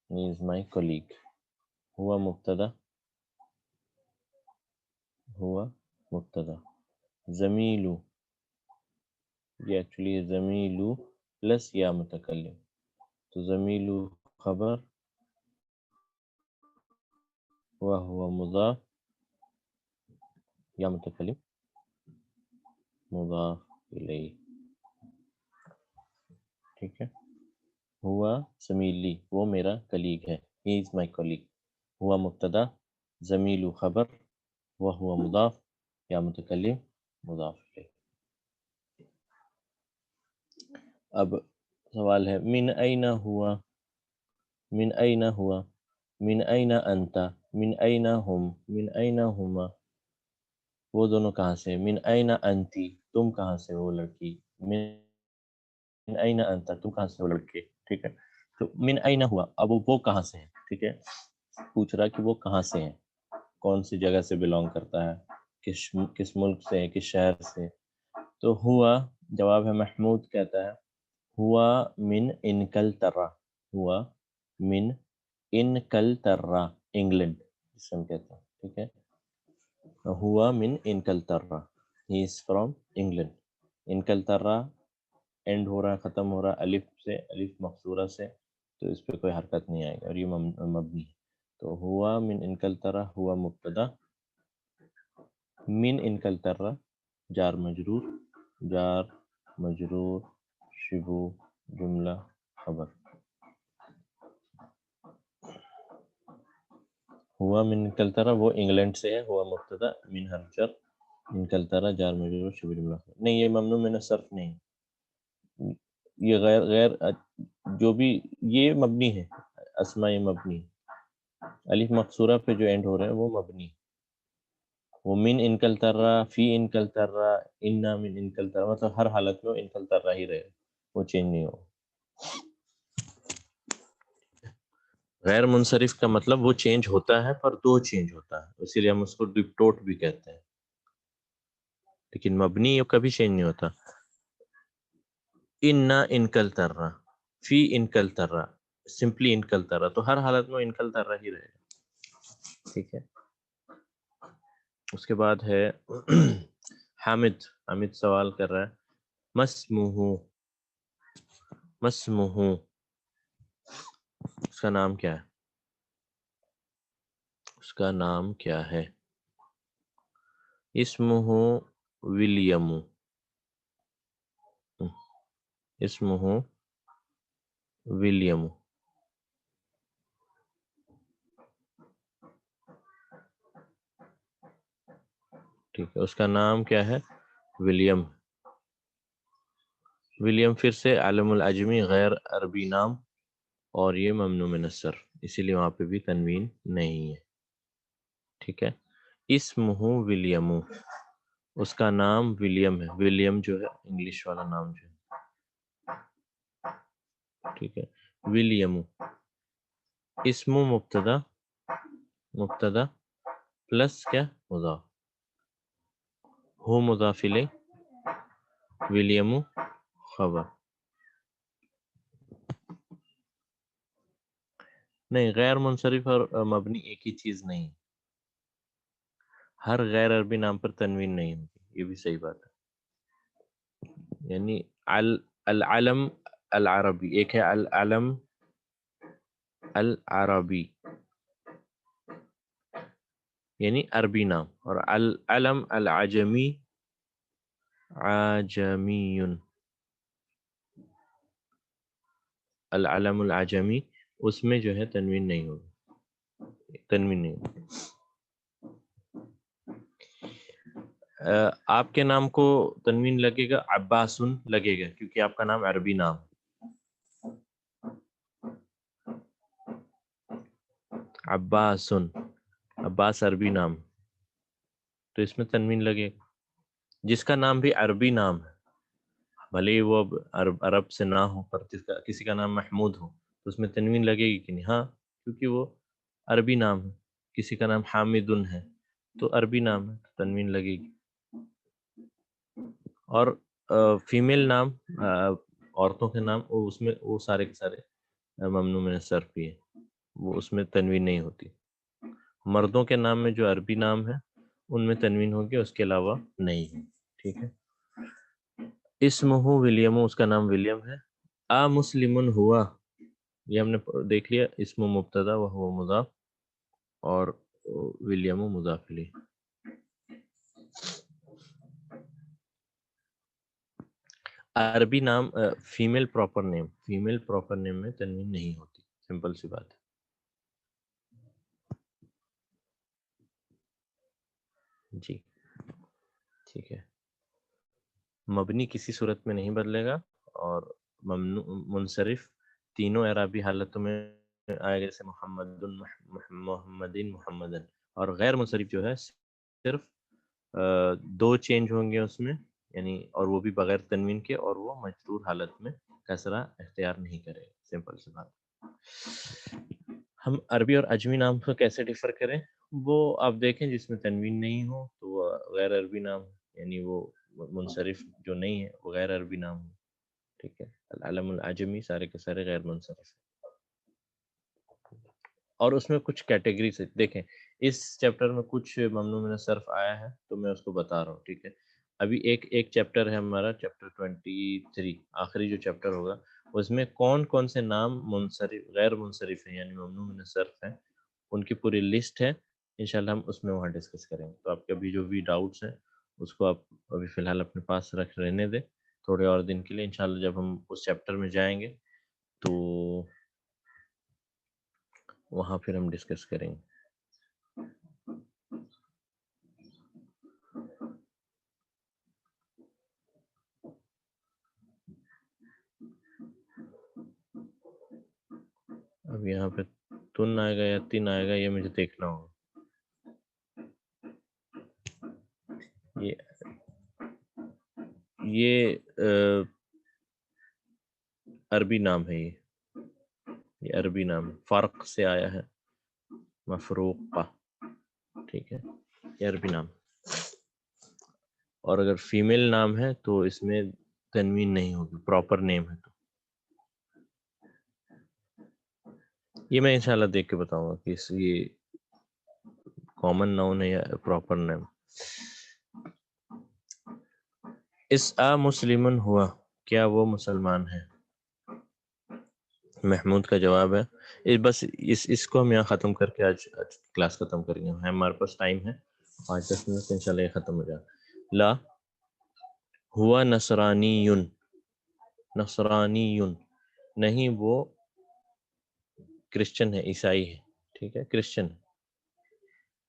He is my colleague. ہوا مبتدا، ہوا مبتدا. زمیلو، یہ ایکچولی زمیلو پلس یا متکلم، تو زمیلو خبر، ہوا مضاف، یا متکلم مضاف الیہ. ٹھیک ہے. ہوا زمیلی، وہ میرا کلیگ ہے. He is my colleague. ہوا مبتدا، زمیلو خبر، ہوا مضاف، یا متکلم مضاف الیہ. اب سوال ہے من این ہوا، من این ہوا، من این انت، من این ہم، من این ہما. وہ دونوں کہاں سے؟ من این انتی، تم کہاں سے وہ لڑکی، من این انت، تم کہاں سے وہ لڑکے. ٹھیک ہے. تو من این ہوا، اب وہ کہاں سے ہے؟ ٹھیک ہے، پوچھ رہا کہ وہ کہاں سے ہے، کون سی جگہ سے بلونگ کرتا ہے، کس ملک سے ہے، کس شہر سے. تو ہوا جواب ہے محمود کہتا ہے ہوا من انکلترا، ہوا من انکلترا، انگلینڈ جس سے ہم کہتے ہیں. ٹھیک ہے، ہوا من انکلترا، ہی از فرام انگلینڈ. انکلترا اینڈ ہو رہا ہے، ختم ہو رہا ہے الف سے، الف مقصورہ سے، تو اس پہ کوئی حرکت نہیں آئے گا اور یہ مبنی ہے. تو ہوا من انکلترا، ہوا مبتدا، من انکلترا جار مجرور، جار مجرور شبو جملہ خبر. ہوا من انکلترا، وہ انگلینڈ سے ہے، ہوا مبتدا، من حرف جر، انکلترا جار مجرور شبو جملہ خبر. نہیں، یہ ممنوع من الصرف نہیں، یہ غیر جو بھی یہ مبنی ہے، اسماء یہ مبنی ہے. الف مقصورہ پہ جو اینڈ ہو رہا ہے وہ مبنی ہے. وہ من انکلترا، فی انکلترا، انا من انکلترا، مطلب ہر حالت میں وہ انکلترا ہی رہے، وہ چینج نہیں ہو. غیر منصرف کا مطلب وہ چینج ہوتا ہے پر دو چینج ہوتا ہے، اسی لیے ہم اس کو ڈپٹوٹ بھی کہتے ہیں. لیکن مبنی یہ کبھی چینج نہیں ہوتا. انا انکلترا، فی انکلترا، سمپلی انکلترا، تو ہر حالت میں انکلترا ہی رہے گا. ٹھیک ہے. اس کے بعد ہے حامد سوال کر رہا ہے مسموہ، مسموہ اس کا نام کیا ہے؟ اس کا نام کیا ہے؟ اسمہ ولیم، اسمہ ولیم. ٹھیک ہے، اس کا نام کیا ہے؟ ولیم. ولیم پھر سے علم العجمی غیر عربی نام، اور یہ ممنوع من الصرف، اسی لیے وہاں پہ بھی تنوین نہیں ہے. ٹھیک ہے. اسمہ ولیم، اس کا نام ولیم ہے. ولیم جو ہے انگلش والا نام جو ہے. ٹھیک ہے. ولیم اسم مبتدا، مبتدا پلس کیا؟ مضاف، ہو مضاف الیہ، ولیم خبر. نہیں، غیر منصرف اور مبنی ایک ہی چیز نہیں، ہر غیر عربی نام پر تنوین نہیں ہوتی، یہ بھی صحیح بات ہے. یعنی العلم العربی ایک ہے، العلم العربی یعنی عربی نام، اور العلم العجمی عجمی، العلم العجمی اس میں جو ہے تنوین نہیں ہوگی، تنوین نہیں ہوگی. آپ کے نام کو تنوین لگے گا، عباسن لگے گا کیونکہ آپ کا نام عربی نام، عباسن، عباس عربی نام، تو اس میں تنوین لگے گا. جس کا نام بھی عربی نام ہے، بھلے ہی وہ عرب سے نہ ہو، پر کسی کا نام محمود ہو تو اس میں تنوین لگے گی کہ نہیں؟ ہاں، کیونکہ وہ عربی نام ہے. کسی کا نام حامدن ہے تو عربی نام ہے، تنوین لگے گی. اور فیمیل نام عورتوں کے نام اس میں وہ سارے کے سارے ممنوع من الصرف بھی ہے، وہ اس میں تنوین نہیں ہوتی. مردوں کے نام میں جو عربی نام ہے ان میں تنوین ہوگی، اس کے علاوہ نہیں ہے. ٹھیک ہے. اسمہ ولیم، اس کا نام ولیم ہے. مسلمن ہوا، یہ ہم نے دیکھ لیا، اسم مبتدا و ہوا مضاف اور ولیم مضاف الیہ. عربی نام فیمیل پراپر نیم میں تنوین نہیں ہوتی، سمپل سی بات ہے. جی ٹھیک ہے. مبنی کسی صورت میں نہیں بدلے گا، اور منصرف تینوں اعرابی حالتوں میں آئے گا، جیسے محمدین محمدن. اور غیر منصرف جو ہے صرف دو چینج ہوں گے اس میں، یعنی اور وہ بھی بغیر تنوین کے، اور وہ مجرور حالت میں کسرہ اختیار نہیں کرے گا. سمپل سی بات. ہم عربی اور عجمی نام کو کیسے ڈیفر کریں؟ وہ آپ دیکھیں جس میں تنوین نہیں ہو تو وہ غیر عربی نام، یعنی وہ منصرف جو نہیں ہے وہ غیر عربی نام ہو. ٹھیک ہے. العلم العجمی سارے کے سارے غیر منصرف. اور اس میں کچھ کیٹیگری سے دیکھیں، اس چیپٹر میں کچھ ممنوع من الصرف آیا ہے تو میں اس کو بتا رہا ہوں. ٹھیک ہے. ابھی ایک چیپٹر ہے ہمارا، چیپٹر 23، آخری جو چیپٹر ہوگا اس میں کون کون سے نام منصرف غیر منصرف ہیں، یعنی ممنوع من الصرف ہیں، ان کی پوری لسٹ ہے. انشاءاللہ ہم اس میں وہاں ڈسکس کریں گے. تو آپ کے ابھی جو بھی ڈاؤٹس ہیں اس کو آپ ابھی فی الحال اپنے پاس رہنے دیں تھوڑے اور دن کے لیے. انشاءاللہ جب ہم اس چیپٹر میں جائیں گے تو وہاں پھر ہم ڈسکس کریں گے. اب یہاں پہ تن آئے گا یا تین آئے گا، یہ مجھے دیکھنا ہوگا. یہ عربی نام ہے، یہ عربی نام فرق سے آیا ہے، مفروقہ. ٹھیک ہے. یہ عربی نام. اور اگر فیمیل نام ہے تو اس میں تنوین نہیں ہوگی، پراپر نیم ہے تو. یہ میں انشاءاللہ دیکھ کے بتاؤں گا کہ یہ کامن ناؤن ہے یا پراپر نیم. مسلمن ہوا، کیا وہ مسلمان ہے؟ محمود کا جواب ہے. بس اس کو ہم یہاں ختم کر کے آج کلاس ختم کریں گے. ہمارے پاس ٹائم ہے 5-10 منٹ، انشاءاللہ یہ ختم ہو جائے. لا ہوا نصرانی، نہیں وہ کرسچن ہے، عیسائی ہے. ٹھیک ہے، کرسچن.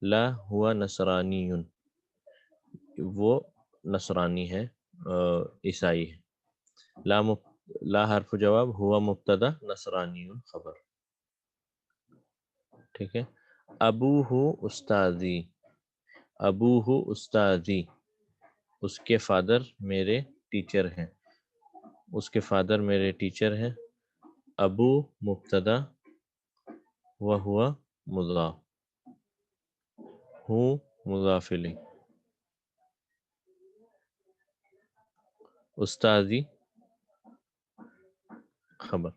لا ہوا نصرانی، وہ نصرانی ہے، عیسائی ہے. لا حرف جواب، ہوا مبتدا، نصرانی خبر. ٹھیک ہے. ابوہ استاذی، اس کے فادر میرے ٹیچر ہیں. اس کے فادر میرے ٹیچر ہیں. ابو مبتدا و ہوا مضاف، ہوں مضاف الیہ. استاذی خبر.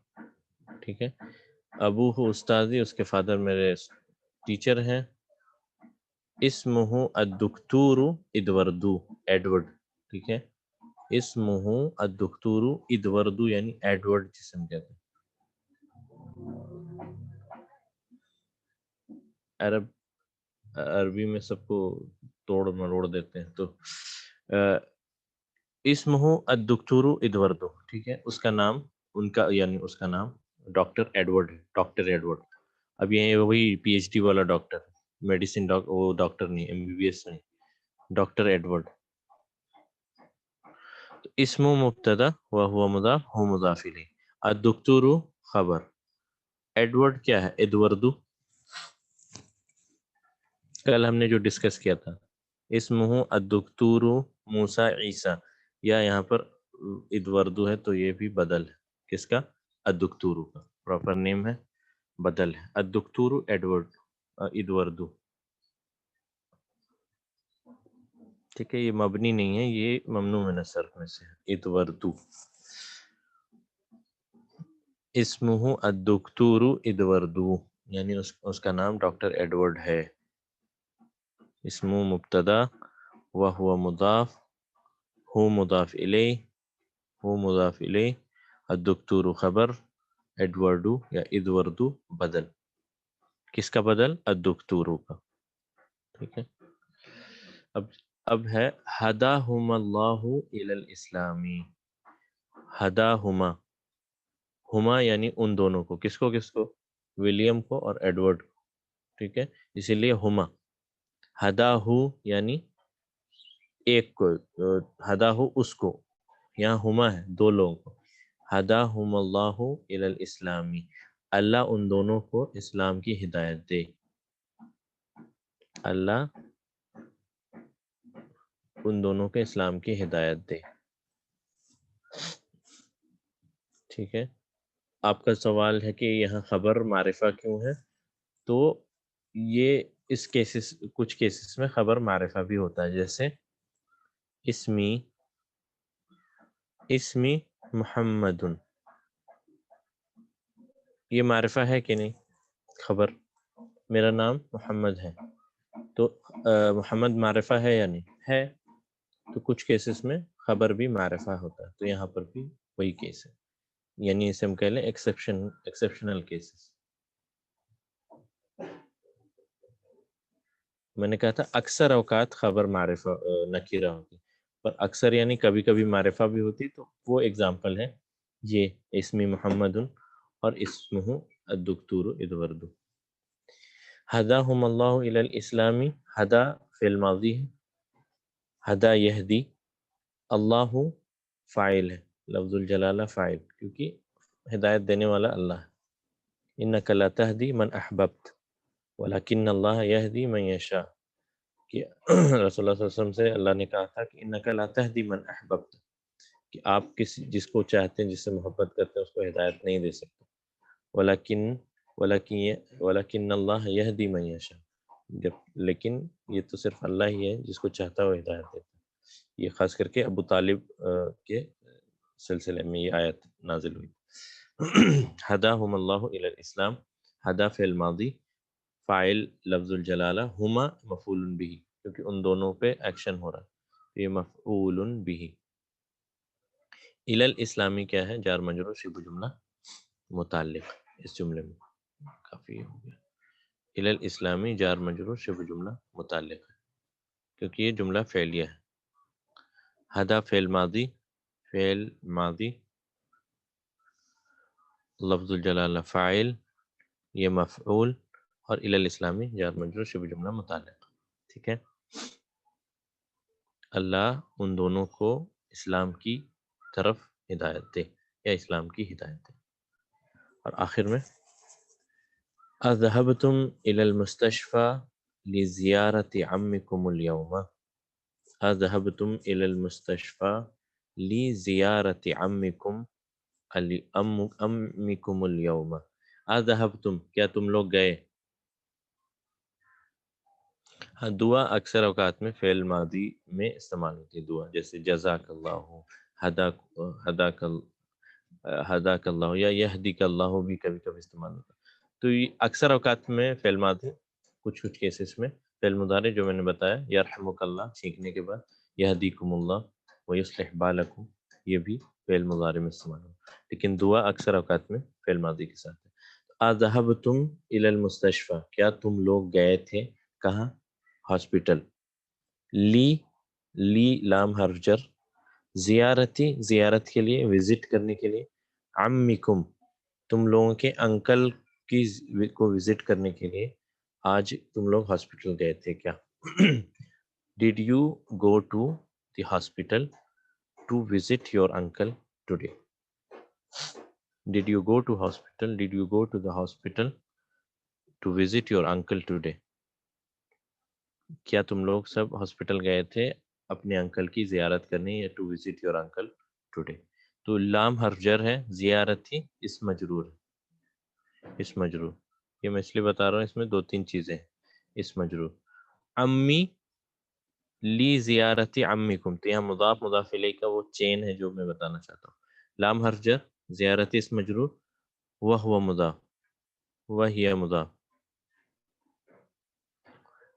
ٹھیک ہے. ابوہ استاذی، اس کے فادر میرے ٹیچر ہیں. اسمہ الدکتور ادوردو، ایڈورڈ. ٹھیک ہے. اسمہ الدکتور ادوردو، یعنی ایڈورڈ جسم کہتے ہیں. عربی میں سب کو توڑ مروڑ دیتے ہیں. تو اسمہ الدکتور ادوردو، ٹھیک ہے. اس کا نام، ان کا یعنی اس کا نام ڈاکٹر ایڈورڈ ہے. Doctor Edward. اب یہ وہی پی ایچ ڈی والا ڈاکٹر، میڈیسن وہ ڈاکٹر نہیں، MBBS نہیں، ڈاکٹر ایڈورڈ. اسم مبتدا و ہوا مضاف، ہو مضاف الیہ. الدکتور خبر. ایڈورڈ کیا ہے؟ ایدوردو. کل ہم نے جو ڈسکس کیا تھا، اسمہ الدکتور موسیٰ عیسیٰ، یا یہاں پر ایدوردو ہے تو یہ بھی بدل ہے کس کا؟ الدکتور کا. پراپر نیم ہے بدل ہے. الدکتور ادوردو. ٹھیک ہے، یہ مبنی نہیں ہے، یہ ممنوع من الصرف میں سے ہے. ادوردو اسمہ الدکتور ادوردو، یعنی اس کا نام ڈاکٹر ایڈورڈ ہے. اسمہ مبتدا وہو مضاف، ہو مضاف الیہ، ہو مضاف الیہ، الدکتور خبر، ایڈورڈو یا ادوردو بدل. کس کا بدل؟ الدکتورو کا. ٹھیک ہے. اب ہے ہداہم اللہ الی الاسلام. ہداہما، ہما یعنی ان دونوں کو. کس کو؟ ولیم کو اور ایڈورڈ کو. ٹھیک ہے، اسی لیے ہما. ہداہو یعنی ایک کو، ہداہو اس کو. یہاں ہما ہے دو لوگوں کو. ہداہم اللہ الی الاسلام، اللہ ان دونوں کو اسلام کی ہدایت دے. اللہ ان دونوں کے اسلام کی ہدایت دے. ٹھیک ہے. آپ کا سوال ہے کہ یہاں خبر معرفہ کیوں ہے؟ تو یہ اس کیسز، کچھ کیسز میں خبر معرفہ بھی ہوتا ہے، جیسے اسمی محمد، یہ معرفہ ہے کہ نہیں؟ خبر، میرا نام محمد ہے، تو محمد معرفہ ہے یا نہیں ہے؟ تو کچھ کیسز میں خبر بھی معرفہ ہوتا ہے، تو یہاں پر بھی وہی کیس ہے، یعنی اسے ہم کہہ لیں ایکسیپشنل کیسز. میں نے کہا تھا اکثر اوقات خبر معرفہ نکیرہ ہوتی، پر اکثر یعنی کبھی کبھی معرفہ بھی ہوتی. تو وہ اگزامپل ہے یہ اسمی محمد اور اسمہ الدکتور ادوردو. ہداہم اللہ الی الاسلام، ہدا فعل ماضی ہے، ہدا یہدی، اللہ فاعل ہے، لفظ الجلالہ فاعل، کیونکہ ہدایت دینے والا اللہ ہے. انک لا تہدی من احببت ولکن اللہ یہدی من یشاء، کہ رسول اللہ صلی اللہ علیہ وسلم سے اللہ نے کہا تھا کہ انک لا تہدی من احببت، کہ آپ جس کو چاہتے ہیں، جس سے محبت کرتے ہیں، اس کو ہدایت نہیں دے سکتے. ولیکن اللہ یہدی من یشاء، لیکن یہ تو صرف اللہ ہی ہے جس کو چاہتا ہے وہ ہدایت دیتا ہے. یہ خاص کر کے ابو طالب کے سلسلے میں یہ آیت نازل ہوئی. ہداہم اللہ الی الاسلام، ہدا فعل ماضی، فاعل لفظ الجلالہ، ہما مفعول بہ، کیونکہ ان دونوں پہ ایکشن ہو رہا ہے، یہ مفعول بہ. الی الاسلامی کیا ہے؟ جار مجرور شبہ جملہ متعلق. اس جملے میں کافی ہو گیا. الی الاسلامی جار مجرور شبہ جملہ متعلق ہے، کیونکہ یہ جملہ فعلیہ ہے. ہدا فعل ماضی لفظ الجلالہ فاعل، یہ مفعول، اور الی الاسلامی جار مجرور شبہ جملہ متعلق. ٹھیک ہے. اللہ ان دونوں کو اسلام کی طرف ہدایت دے یا اسلام کی ہدایت دے. اور آخر میں اذهبتم الى المستشفى لزیارت عمکم اليوم، اذهبتم الى المستشفى لزیارت عمکم اليوم. اذهبتم، کیا تم لوگ گئے؟ ہاں، دعا اکثر اوقات میں فعل ماضی میں استعمال ہوتی ہے دعا، جیسے جزاک اللہ، ہداک اللہ یا یہدیک اللہ بھی کبھی کبھی استعمال ہوتا ہے. تو یہ اکثر اوقات میں فعل ماضی، کچھ کیسز میں فعل مضارع جو میں نے بتایا، یرحمک اللہ سیکھنے کے بعد، یہدیکم اللہ ویصلح بالکم، یہ بھی فعل مضارع میں استعمال ہوتا ہے. لیکن دعا اکثر اوقات میں فعل ماضی کے ساتھ ہے. اذهبتم الى المستشفى، کیا تم لوگ گئے تھے کہاں؟ ہاسپٹل. لی لام حرف جر، زیارت کے لیے، وزٹ کرنے کے لیے، عمکم تم لوگوں کے انکل کو وزٹ کرنے کے لیے آج تم لوگ ہاسپٹل گئے تھے کیا؟ Did you go to the hospital to visit your uncle today? Did you go to the hospital to visit your uncle today? کیا تم لوگ سب ہاسپٹل گئے تھے اپنے انکل کی زیارت کرنے، یا to visit your uncle today? تو لام حرف جر ہے، زیارت ہی اس مجرور ہے. اس مجرور، یہ میں اس لیے بتا رہا ہوں اس میں دو تین چیزیں ہیں. اس مجرور امی لی زیارتی امیکم، تو یہاں مضاف مضاف الیہ کا وہ چین ہے جو میں بتانا چاہتا ہوں. لام حرف جر، زیارتی اس مجرور، وہو مضاف، وہی مضاف،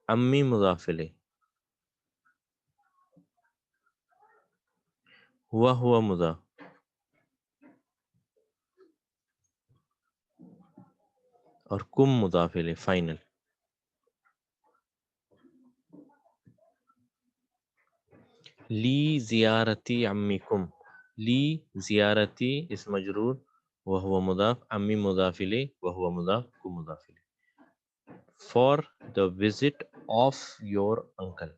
امی مضاف الیہ، وہو مضاف، اور کم مضاف الیہ فائنل. لی زیارتی امیکم، لی زیارتی اس مجرور، وہو مضاف، امی مضاف الیہ، وہو مضاف، کم مضاف الیہ. For the visit of your uncle,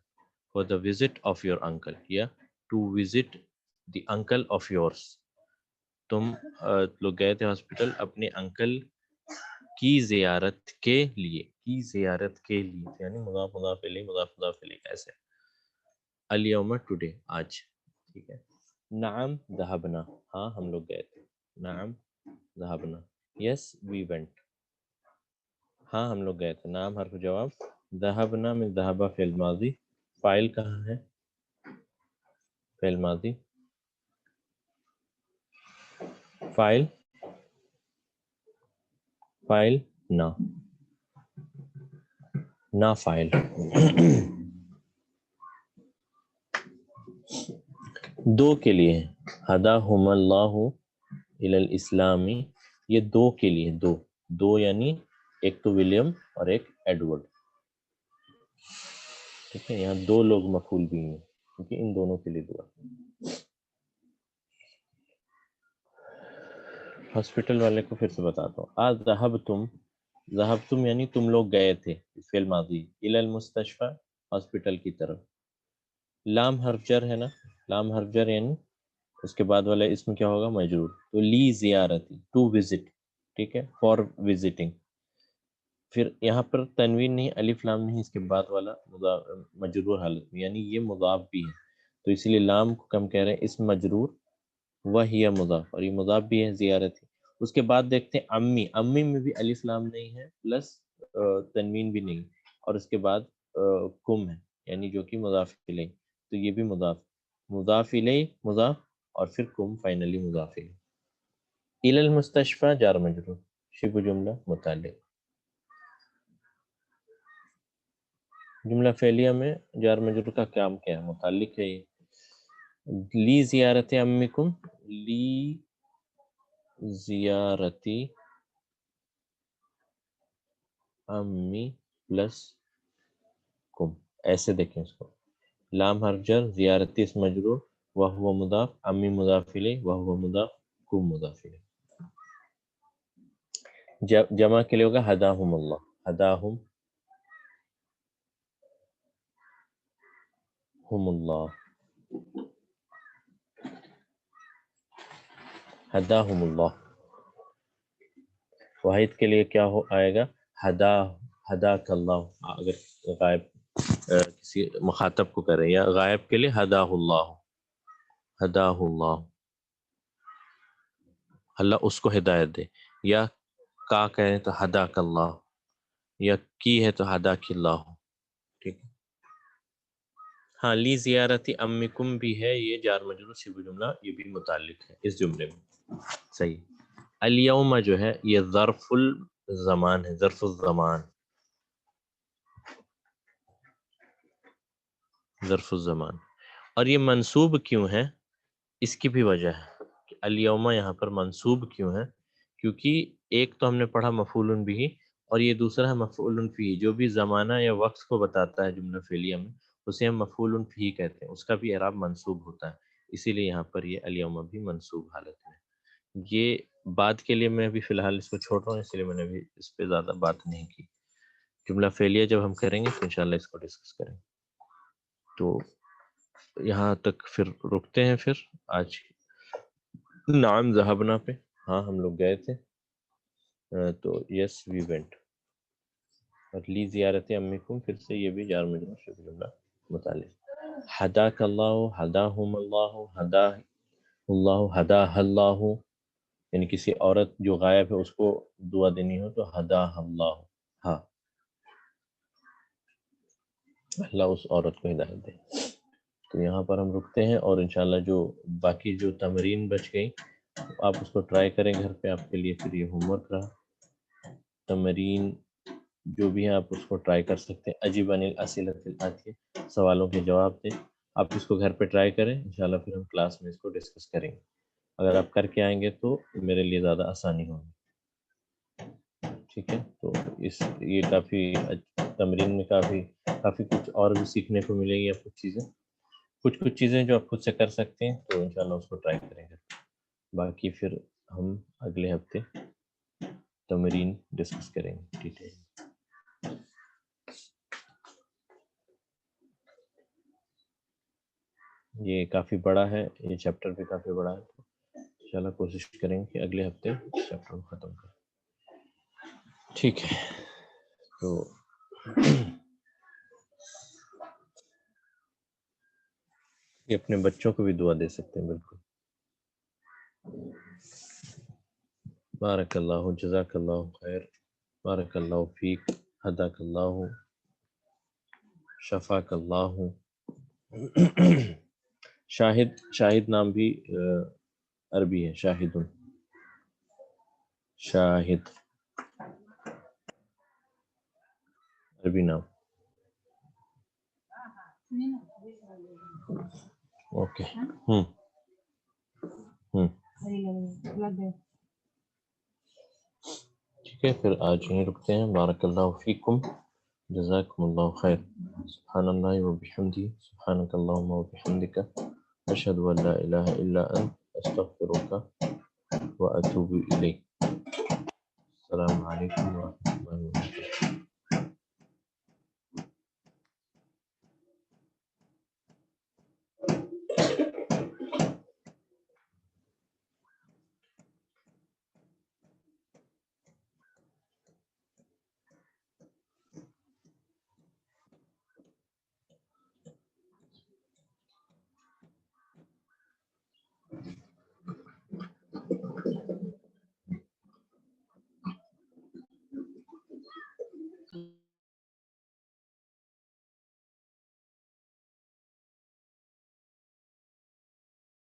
for the visit of your uncle, yeah, to visit the uncle of yours. تم لوگ گئے تھے ہاسپٹل اپنے انکل کی زیارت کے لیے، کی زیارت کے لیے یعنی مضاف مضاف الیہ مضاف مضاف الیہ کیسے. الیوم ٹوڈے، آج، ٹھیک ہے. نعم ذهبنا، ہاں ہم لوگ گئے تھے. نعم ذهبنا، یس وی وینٹ، ہاں ہم لوگ گئے تھے. نام حرف جواب، ذهبنا میں ذهب فعل ماضی، فاعل کہاں ہے؟ فعل ماضی، فاعل، فاعل نا فاعل. دو کے لیے ہے، ہداہم اللہ الی الاسلام، یہ دو کے لیے، دو یعنی ایک تو ولیم اور ایک ایڈورڈ. ٹھیک ہے، یہاں دو لوگ مفعول بھی ہیں کیونکہ ان دونوں کے لیے دعا. ہاسپٹل والے کو پھر سے بتاتا ہوں. آج ذہبتم یعنی تم لوگ گئے تھے، فعل ماضی، الی المستشفی ہاسپٹل کی طرف. لام حرف جر ہے نا، لام حرف جر یعنی اس کے بعد والا اسم کیا ہوگا؟ مجرور. تو لی زیارتی، ٹو وزٹ، ٹھیک ہے، فار وزٹنگ. پھر یہاں پر تنوین نہیں، الف لام نہیں، اس کے بعد والا مجرور حالت میں، یعنی یہ مضاف بھی ہے تو اسی لیے لام کو کم کہہ رہے ہیں. اسم مجرور، وہی مضاف، اور یہ مضاف بھی ہے زیارتی. اس کے بعد دیکھتے ہیں امی، امی میں بھی الف لام نہیں ہے پلس تنوین بھی نہیں، اور اس کے بعد کم ہے یعنی جو کہ مضاف الیہ، تو یہ بھی مضاف، مضاف الیہ مضاف، اور پھر کم فائنلی مضاف الیہ. الی المستشفی جار مجرور، شبہ جملہ متعلق. جملہ فعلیہ میں جار مجرور کا کام کیا ہے؟ متعلق ہے یہ. لی زیارت امیکم، لی زیارتی امی پلس کم، ایسے دیکھیں اس کو. لام حرف جر، زیارتی اس مجرور، وہو مضاف، امی مضاف الیہ، وہو مضاف، کم مضاف الیہ. جمع کے لیے ہوگا ہداہم اللہ، ہداہم ہم اللہ، ہداہم اللہ. واحد کے لیے کیا آئے گا؟ ہداک اللہ، اگر غائب کسی مخاطب کو کریں، یا غائب کے لیے ہداہ اللہ، ہداہ اللہ، اللہ اس کو ہدایت دے. یا کا کہیں تو ہداک اللہ، یا کی ہے تو ہداک اللہ. ٹھیک ہے. ہاں لی زیارتی امیکم بھی ہے، یہ جار مجرور شبہ جملہ، یہ بھی متعلق ہے اس جملے میں. صحیح. الیوم جو ہے یہ ظرف الزمان ہے، ظرف الزمان، ظرف الزمان. اور یہ منصوب کیوں ہے؟ اس کی بھی وجہ ہے کہ الیوم یہاں پر منصوب کیوں ہے، کیونکہ ایک تو ہم نے پڑھا مفعول بھی، اور یہ دوسرا ہے مفعول فی. جو بھی زمانہ یا وقت کو بتاتا ہے جملہ فعلیہ میں اسے ہم مفعول فی کہتے ہیں، اس کا بھی اعراب منصوب ہوتا ہے. اسی لیے یہاں پر یہ الیوم بھی منصوب حالت میں. یہ بات کے لیے میں ابھی فی الحال اس کو چھوڑ رہا ہوں، اس لیے میں نے ابھی اس پہ زیادہ بات نہیں کی. جملہ فعلیہ جب ہم کریں گے تو انشاءاللہ اس کو ڈسکس کریں گے. تو یہاں تک پھر رکتے ہیں پھر آج. نعم ذهبنا پہ، ہاں ہم لوگ گئے تھے، تو یس وی وینٹ. اور لی زیارت امیکم پھر سے یہ بھی جار مجرور شبہ جملہ متعلق. ہداک اللہ، ہداہم اللہ، ہدا اللہ، ہداہ اللہ، یعنی کسی عورت جو غائب ہے اس کو دعا دینی ہو تو ہدا اللہ، ہاں اللہ اس عورت کو ہدایت دے۔ تو یہاں پر ہم رکتے ہیں، اور انشاءاللہ جو باقی جو تمرین بچ گئی آپ اس کو ٹرائی کریں گھر پہ، آپ کے لیے پھر یہ ہوم ورک رہا۔ تمرین جو بھی ہیں آپ اس کو ٹرائی کر سکتے ہیں، عجیب الاسئلۃ الآتیہ، سوالوں کے جواب دیں، آپ اس کو گھر پہ ٹرائی کریں، انشاءاللہ پھر ہم کلاس میں اس کو ڈسکس کریں گے۔ اگر آپ کر کے آئیں گے تو میرے لیے زیادہ آسانی ہوگی، ٹھیک ہے؟ تو یہ کافی تمرین میں کافی کچھ اور بھی سیکھنے کو ملے گی، آپ کچھ چیزیں جو آپ خود سے کر سکتے ہیں، تو انشاءاللہ اس کو ٹرائی کریں گے۔ باقی پھر ہم اگلے ہفتے تمرین ڈسکس کریں گے، ٹھیک ہے؟ یہ کافی بڑا ہے، یہ چیپٹر بھی کافی بڑا ہے، تو انشاءاللہ کوشش کریں گے کہ اگلے ہفتے اس چیپٹر کو ختم کریں، ٹھیک ہے؟ تو یہ اپنے بچوں کو بھی دعا دے سکتے ہیں، بالکل۔ بارک اللہ، جزاک اللہ خیر، بارک اللہ فیک، ہداک اللہ، شفاک اللہ۔ شاہد نام بھی عربی ہے، شاہد، شاہد عربی نام، اوکے۔ ٹھیک ہے، پھر آج یہیں رکتے ہیں۔ بارک اللہ فیکم، جزاکم اللہ خیر، سبحان اللہ وبحمدہ، سبحانک اللہم وبحمدک، اشہد ان لا الہ الا انت، استغفرک واتوب الیک۔ السلام علیکم ورحمۃ اللہ۔